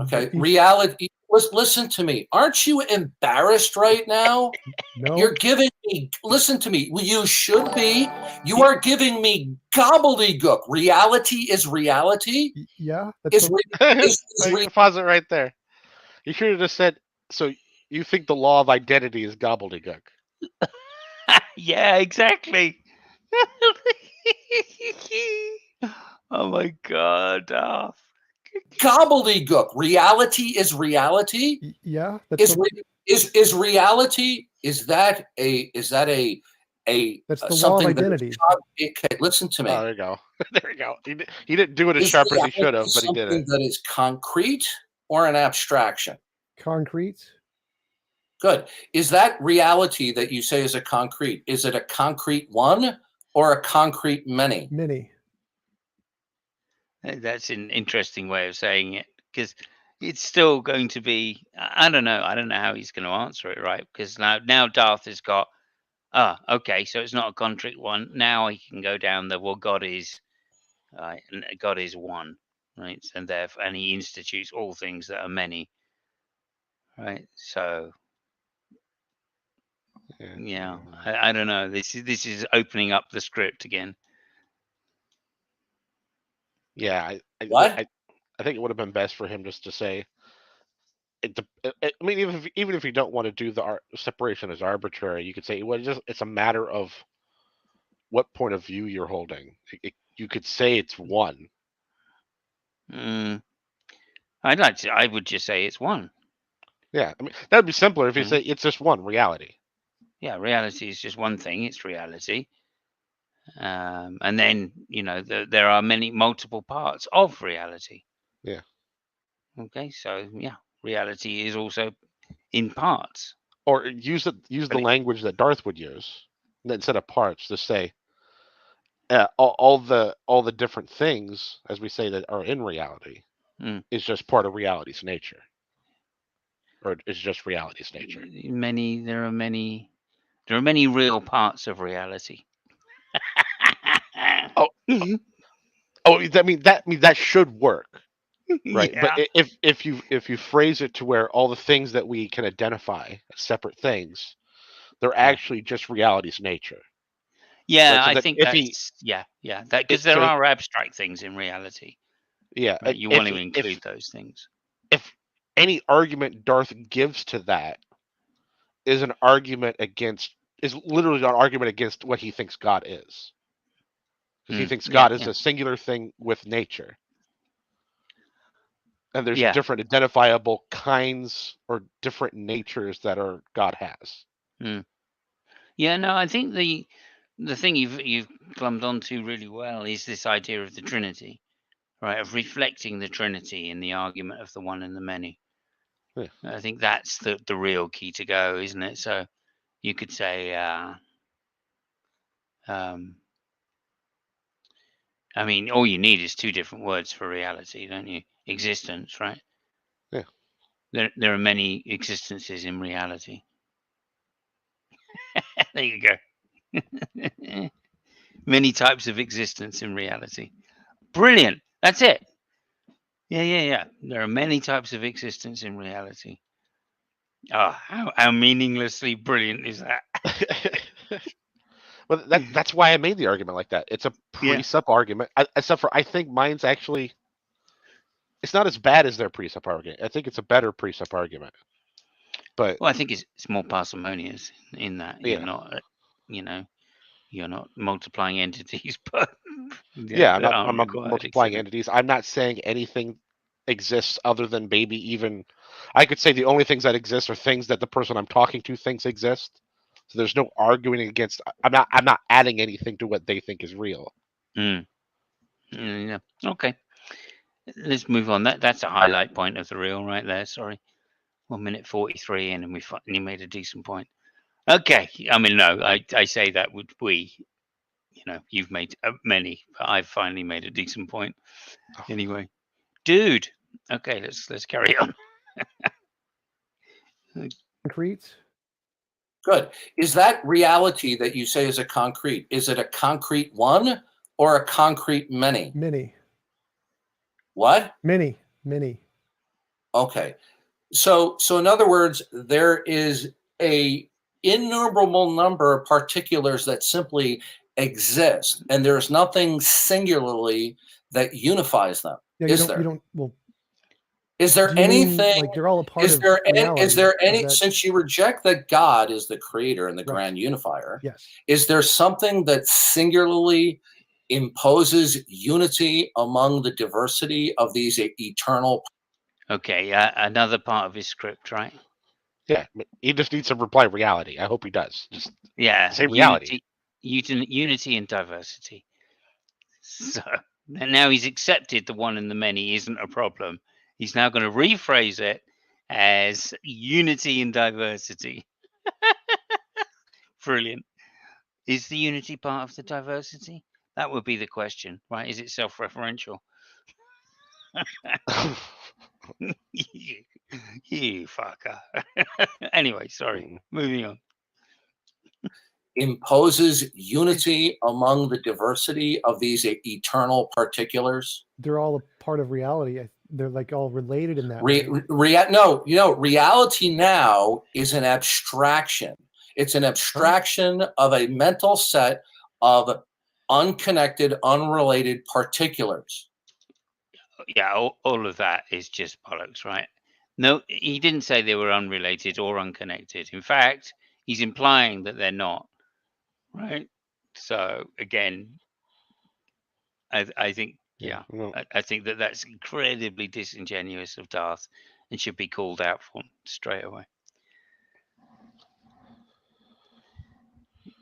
Okay. Reality. Listen to me. Aren't you embarrassed right now? No. You're giving me. Listen to me. You should be. You are giving me gobbledygook. Reality is reality. Yeah. Pause it right there. You should have just said, so you think the law of identity is gobbledygook? Yeah, exactly. Oh my God, Darth. Gobbledygook. Reality is reality. Yeah, that's Is reality? Is that a that's the law of something that identity. okay, listen to me. Oh, there you go. There you go. He didn't do it as Is sharp as he should reality have, but he did something it. that is concrete or an abstraction? Concrete. Good. Is that reality that you say is a concrete? Is it a concrete one or a concrete many? Many. That's an interesting way of saying it, because it's still going to be. I don't know. I don't know how he's going to answer it, right? Because now Darth has got. Okay, so it's not a concrete one. Now he can go down the God is, and God is one, right? And therefore, and he institutes all things that are many, right? So yeah, I don't know. This is opening up the script again. Yeah, What? I think it would have been best for him just to say. I mean, even if you don't want to do the separation as arbitrary, you could say, well, it's a matter of what point of view you're holding. You could say it's one. I would just say it's one. Yeah, I mean that'd be simpler if you Mhm. say it's just one reality. Yeah, reality is just one thing. It's reality. And then, there are multiple parts of reality. Yeah. Okay, so yeah, reality is also in parts. Or use the language that Darth would use instead of parts to say all the different things, as we say, that are in reality is just part of reality's nature, or it's just reality's nature. There are many real parts of reality. I mean that should work, right? Yeah. But if you phrase it to where all the things that we can identify as separate things, they're actually just reality's nature. Yeah, Right? So I think that's that, because there are abstract things in reality. Yeah, right? You want to include those things. If any argument Darth gives to that is literally an argument against what he thinks God is. Because he thinks God is a singular thing with nature. And there's different identifiable kinds or different natures that God has. Yeah, no, I think the thing you've clumbed onto really well is this idea of the Trinity, right? Of reflecting the Trinity in the argument of the one and the many. Yeah. I think that's the real key to go, isn't it? So you could say, I mean, all you need is two different words for reality, don't you? Existence, right? Yeah. There are many existences in reality. There you go. Many types of existence in reality. Brilliant. That's it. Yeah. There are many types of existence in reality. Oh, how meaninglessly brilliant is that? Well, that's why I made the argument like that. It's a precept argument, except for I think mine's actually, it's not as bad as their precept argument. I think it's a better precept argument. But I think it's more parsimonious in that you're not, you're not multiplying entities, but I'm not multiplying entities. I'm not saying anything exists other than maybe even. I could say the only things that exist are things that the person I'm talking to thinks exist. So there's no arguing against. I'm not adding anything to what they think is real. Yeah. Okay. Let's move on. That's a highlight point of the reel right there. Sorry. 1 minute 43 in, and we finally made a decent point. Okay. I mean, no, I say that would we. You've made many, but I've finally made a decent point. Anyway, dude. Okay, let's carry on. Concrete. Good. Is that reality that you say is a concrete? Is it a concrete one or a concrete many? Many. What? Many. Okay. So in other words, there is a innumerable number of particulars that simply exist, and there's nothing singularly that unifies them. Yeah, is there? Is there do you mean, anything? like they're all a part Is of there reality? is there any? That, since you reject that God is the creator and the Right. grand unifier, yes. is there something that singularly imposes unity among the diversity of these eternal. Okay, another part of his script, right? Yeah, he just needs to reply reality. I hope he does. Just Yeah, say reality. unity and diversity. So and now he's accepted the one and the many isn't a problem. He's now going to rephrase it as unity and diversity. Brilliant. Is the unity part of the diversity? That would be the question, right? Is it self-referential? you fucker. Anyway, sorry. Moving on. Imposes unity among the diversity of these eternal particulars. They're all a part of reality. They're like all related in that way. No, reality now is an abstraction. It's an abstraction of a mental set of unconnected, unrelated particulars. Yeah, all of that is just bollocks, right? No, he didn't say they were unrelated or unconnected. In fact, he's implying that they're not, right? So again, I think, yeah, I think that's incredibly disingenuous of Darth and should be called out for straight away.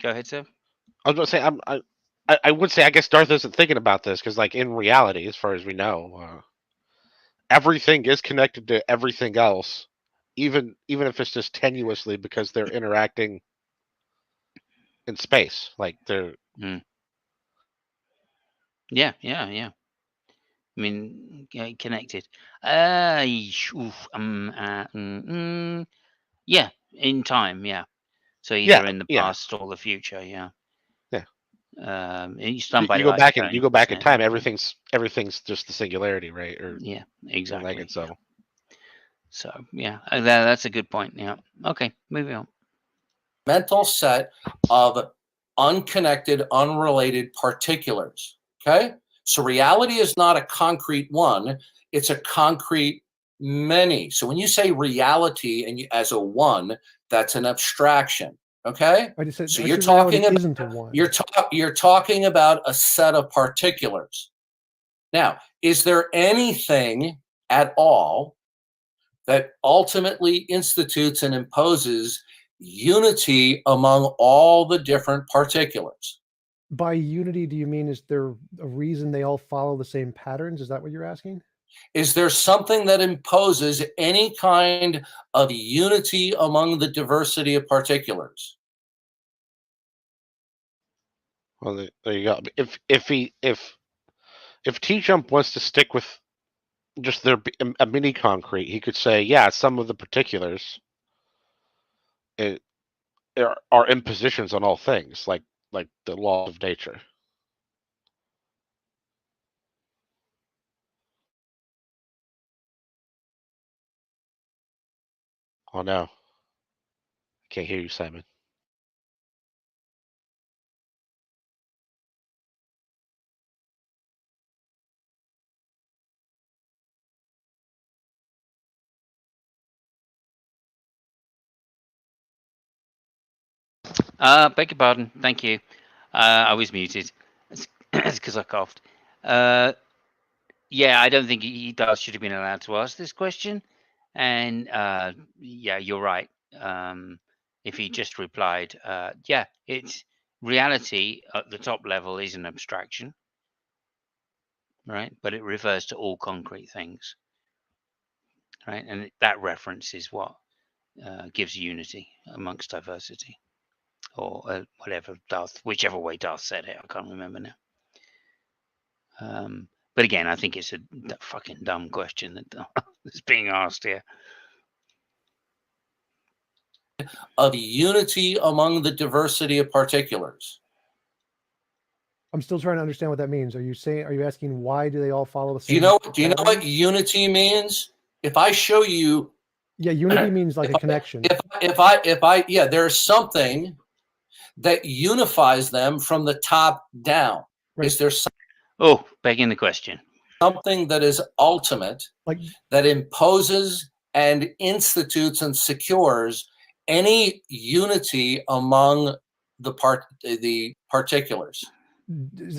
Go ahead, sir. I was going to say, I would say, I guess Darth isn't thinking about this because, like, in reality, as far as we know, everything is connected to everything else, even if it's just tenuously because they're interacting in space. Like they're. Yeah. I mean, connected. Yeah, in time. Yeah. So either in the past or the future. Yeah. Yeah. You go back in time. Everything's just the singularity, right? Or yeah, exactly. Like it, so. So yeah, that's a good point. Yeah. Okay, moving on. Mental set of unconnected, unrelated particulars. Okay, so reality is not a concrete one; it's a concrete many. So when you say reality and as a one, that's an abstraction. Okay, so you're talking about you're talking about a set of particulars. Now, is there anything at all that ultimately institutes and imposes unity among all the different particulars? By unity, do you mean is there a reason they all follow the same patterns? Is that what you're asking? Is there something that imposes any kind of unity among the diversity of particulars? Well, there you go. If TJump wants to stick with just a mini concrete, he could say, yeah, some of the particulars are impositions on all things, like the laws of nature. Oh no, I can't hear you, Simon. Beg your pardon. Thank you. I was muted. It's because I coughed. Yeah, I don't think Darth should have been allowed to ask this question. And yeah, you're right. If he just replied, yeah, it's reality at the top level is an abstraction, right? But it refers to all concrete things, right? And that reference is what gives unity amongst diversity, or whatever whichever way Darth said it. I can't remember now. But again, I think it's a fucking dumb question that's being asked here. Of unity among the diversity of particulars. I'm still trying to understand what that means. Are you asking why do they all follow the same? Do you know what unity means? If I show you, yeah, unity means like a connection. Yeah, there's something that unifies them from the top down. Right. Is there begging the question. Something that is ultimate, like that imposes and institutes and secures any unity among the particulars?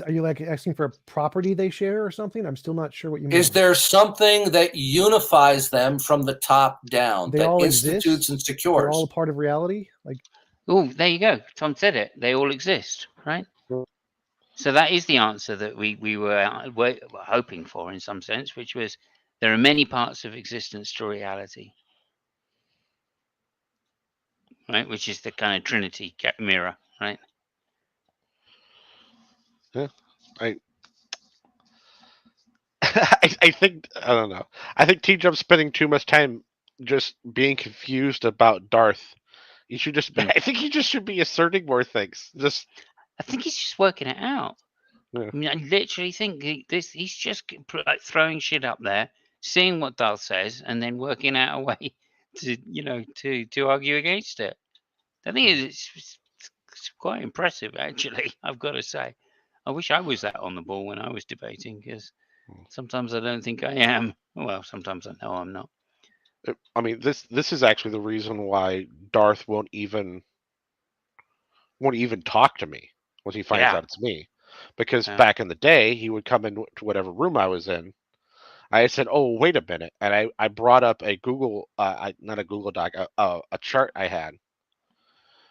Are you like asking for a property they share or something? I'm still not sure what you mean. Is there something that unifies them from the top down, They that all institutes exist? and They're secures? all a part of reality? Like, Oh, there you go. Tom said it. They all exist, right? So that is the answer that we were hoping for in some sense, which was there are many parts of existence to reality, right? Which is the kind of Trinity mirror, right? Yeah, I think I don't know. I think TJump's spending too much time just being confused about Darth. You should just. I think he just should be asserting more things. Just. I think he's just working it out. Yeah. I mean, I literally think he's just like throwing shit up there, seeing what Darth says, and then working out a way to argue against it. I think it's quite impressive, actually. I've got to say, I wish I was that on the ball when I was debating, because sometimes I don't think I am. Well, sometimes I know I'm not. I mean, this is actually the reason why Darth won't even talk to me once he finds out it's me, because back in the day he would come into whatever room I was in. I said, "Oh, wait a minute," and I brought up a Google, not a Google Doc, a chart I had.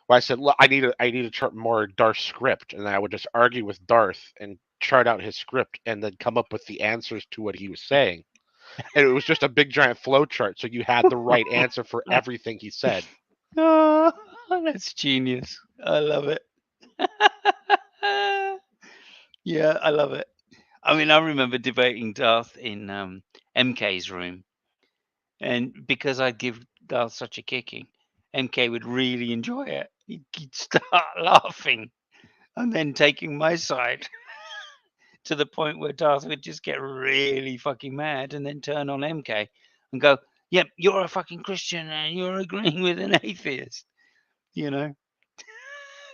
Well, I said, "Look, I need a chart more Darth script," and I would just argue with Darth and chart out his script, and then come up with the answers to what he was saying. And it was just a big giant flow chart, so you had the right answer for everything he said. Oh, that's genius! I love it. Yeah, I love it. I mean, I remember debating Darth in MK's room, and because I'd give Darth such a kicking, MK would really enjoy it. He'd start laughing and then taking my side to the point where Darth would just get really fucking mad and then turn on MK and go, "Yep, you're a fucking Christian and you're agreeing with an atheist," you know.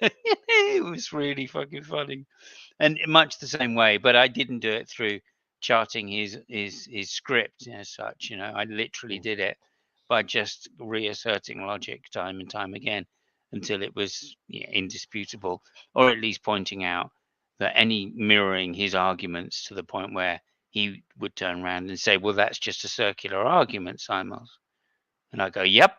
It was really fucking funny, and in much the same way. But I didn't do it through charting his script as such. You know, I literally did it by just reasserting logic time and time again until it was indisputable, or at least pointing out that any mirroring his arguments to the point where he would turn around and say, "Well, that's just a circular argument, Simos," and I go, "Yep."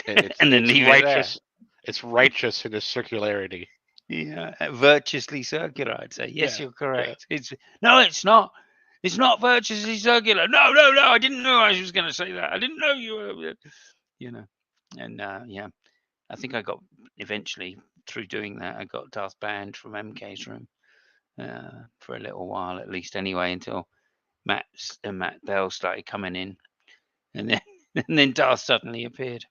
And then leave righteous. it It's righteous in its circularity. there. Yeah, virtuously circular, I'd say. Yes, Yeah, you're correct. It's not. It's not virtuously circular. No. I didn't know I was going to say that. I didn't know you were. You know, and yeah, I think I got eventually through doing that. I got Darth banned from MK's room for a little while, at least, anyway, until Matt Bell started coming in, and then Darth suddenly appeared.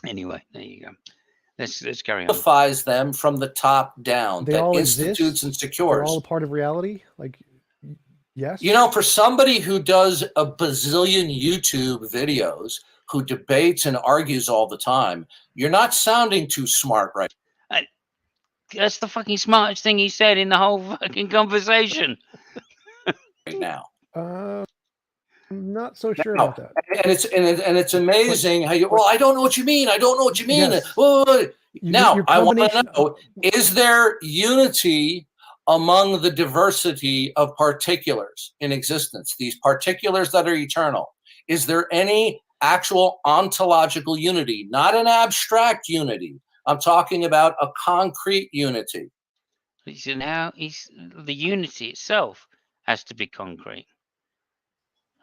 Anyway, there you go. Let's carry on. Unifies them from the top down, they that all institutes exist? and They're secures. all a part of reality? Like, yes? You know, for somebody who does a bazillion YouTube videos, who debates and argues all the time, you're not sounding too smart right That's the fucking smartest thing he said in the whole fucking conversation. now. I'm not so sure No. about that. And it's amazing how you. Well, I don't know what you mean. I don't know what you mean. Yes. Now, I want to combination- know: is there unity among the diversity of particulars in existence? These particulars that are eternal. Is there any actual ontological unity, not an abstract unity? I'm talking about a concrete unity. So now the unity itself has to be concrete,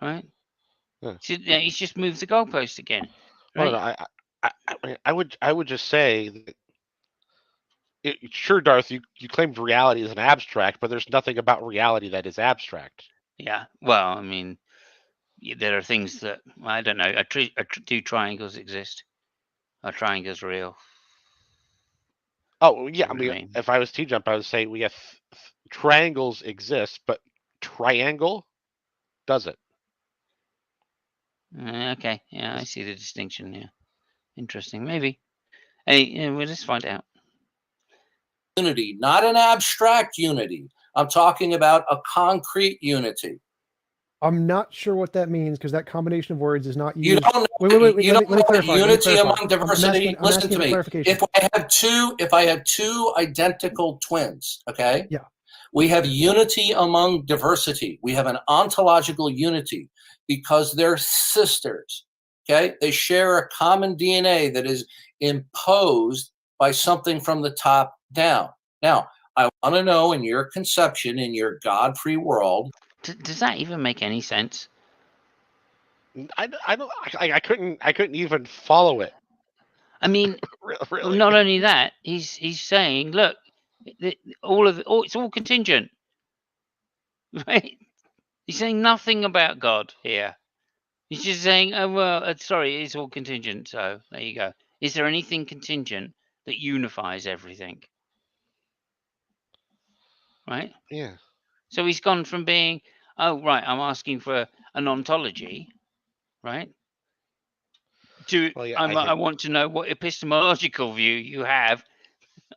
right? Yeah. So, he's just moved the goalpost again. Well, Right? I would just say that sure, Darth, you claimed reality is an abstract, but there's nothing about reality that is abstract. Yeah. Well, I mean, there are things that I don't know. Do triangles exist? Are triangles real? Oh yeah, I What do you mean, mean? if I was TJump, I would say we have triangles exist, but triangle doesn't. Okay. Yeah, I see the distinction. Yeah. Interesting. Maybe. Hey, we'll just find out. Unity, not an abstract unity. I'm talking about a concrete unity. I'm not sure what that means because that combination of words is not used. You don't know. Wait. You Let don't me know clarify. let me unity clarify. among diversity. I'm Listen asking to for me. clarification. If I had two identical twins, okay? Yeah. We have unity among diversity. We have an ontological unity because they're sisters. Okay? They share a common DNA that is imposed by something from the top down. Now, I want to know, in your conception, in your God-free world, Does that even make any sense? I couldn't even follow it. I mean, Really. not only that, he's saying, look, it's all contingent, right? He's saying nothing about God here. He's just saying, oh well, sorry, it's all contingent. So there you go. Is there anything contingent that unifies everything? Right. Yeah. So he's gone from being, oh right, I'm asking for an ontology, right? To Well, yeah, I want to know what epistemological view you have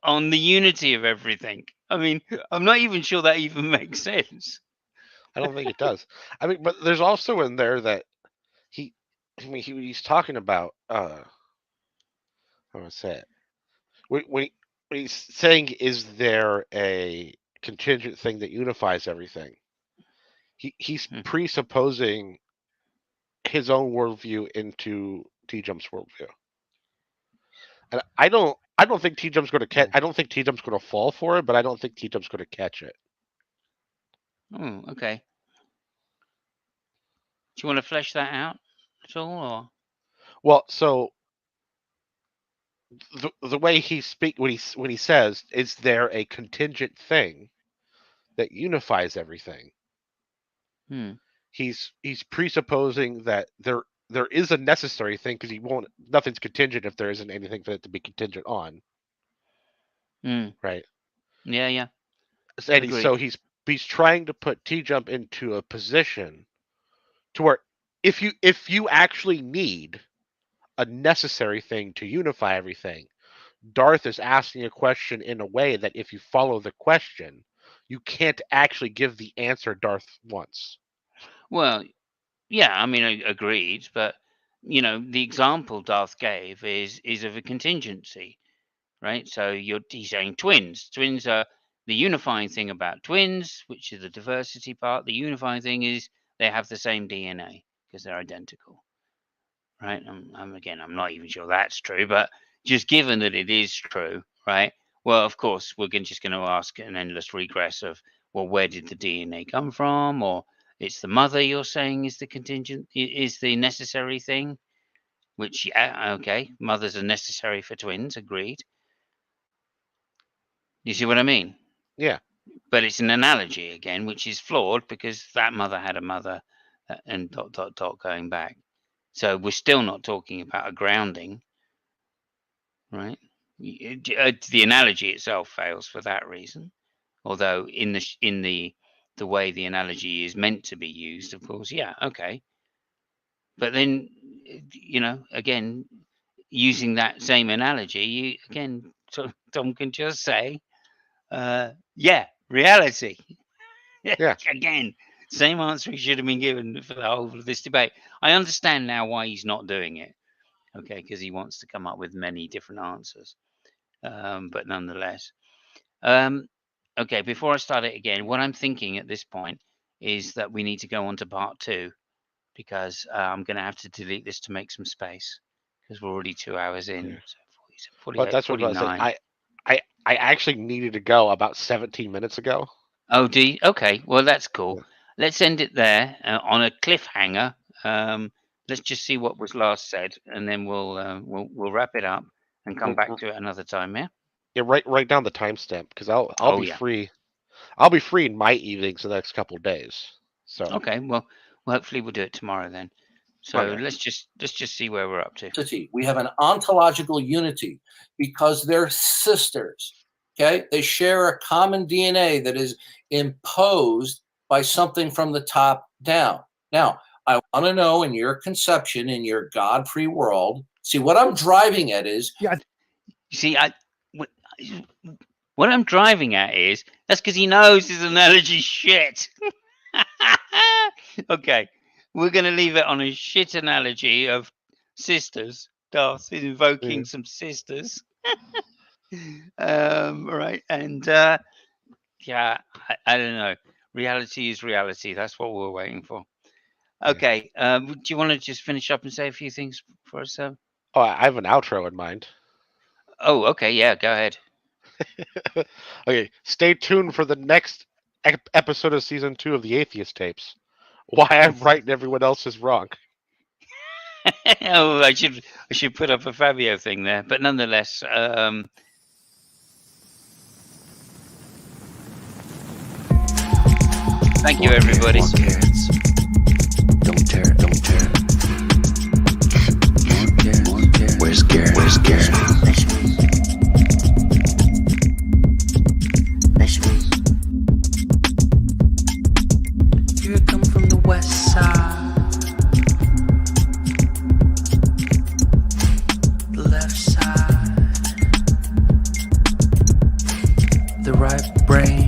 on the unity of everything. I mean, I'm not even sure that even makes sense. I don't think it does. I mean, but there's also in there that he's talking about how do I say it? When he's saying, is there a contingent thing that unifies everything? He's presupposing his own worldview into TJump's worldview, and I don't think TJump's going to catch. I don't think TJump's going to fall for it, but I don't think TJump's going to catch it. Oh, okay. Do you want to flesh that out at all, or? Well, so the way he speaks when he says, "Is there a contingent thing that unifies everything?" He's presupposing that there is a necessary thing because nothing's contingent if there isn't anything for it to be contingent on. Right. Yeah. And so he's trying to put TJump into a position to where if you actually need a necessary thing to unify everything, Darth is asking a question in a way that if you follow the question, you can't actually give the answer Darth wants. Well, yeah, I mean, agreed, but the example Darth gave is of a contingency, right? So he's saying twins. Twins are the unifying thing about twins, which is the diversity part. The unifying thing is they have the same DNA because they're identical, right? I'm not even sure that's true, but just given that it is true, right? Well, of course, we're just going to ask an endless regress of, well, where did the DNA come from? Or it's the mother you're saying is the contingent, is the necessary thing, which, yeah, okay, mothers are necessary for twins, agreed. You see what I mean? Yeah. But it's an analogy again, which is flawed because that mother had a mother and ... going back. So we're still not talking about a grounding, right? The analogy itself fails for that reason. Although in the way the analogy is meant to be used, of course, yeah, okay. But then, again, using that same analogy, Tom can just say, yeah, reality. Yeah. Again, same answer he should have been given for the whole of this debate. I understand now why he's not doing it. Okay, because he wants to come up with many different answers. But nonetheless. Okay, before I start it again, what I'm thinking at this point is that we need to go on to part 2 because I'm going to have to delete this to make some space because we're already 2 hours in. Yeah. So 48, But that's what 49. I was saying. I actually needed to go about 17 minutes ago. Oh, do you? Okay, well, that's cool. Yeah. Let's end it there on a cliffhanger. Let's just see what was last said, and then we'll wrap it up and come back to it another time. Yeah. Yeah, write down the timestamp because I'll be free. I'll be free in my evenings the next couple of days. So okay, well, hopefully we'll do it tomorrow then. So okay. let's just see where we're up to. We have an ontological unity because they're sisters. Okay, they share a common DNA that is imposed by something from the top down. Now, I want to know, in your conception, in your God-free world, see what I'm driving at is. Yeah. You see, what I'm driving at is that's because he knows his analogy shit. Okay, we're going to leave it on a shit analogy of sisters. Darth invoking Yeah. some sisters. Right, and yeah, I don't know. Reality is reality. That's what we're waiting for. Okay, do you want to just finish up and say a few things for us? Oh, I have an outro in mind. Oh, okay, yeah, go ahead. Okay, stay tuned for the next episode of season 2 of the Atheist Tapes. Why I'm right and everyone else is wrong. Oh, I should put up a Fabio thing there, but nonetheless, thank you, everybody. More carrots. Don't tear it, don't tear it. More carrots, more carrots. Where's Garrett? Where's Garrett? Here I come from the west side. The left side. The right brain.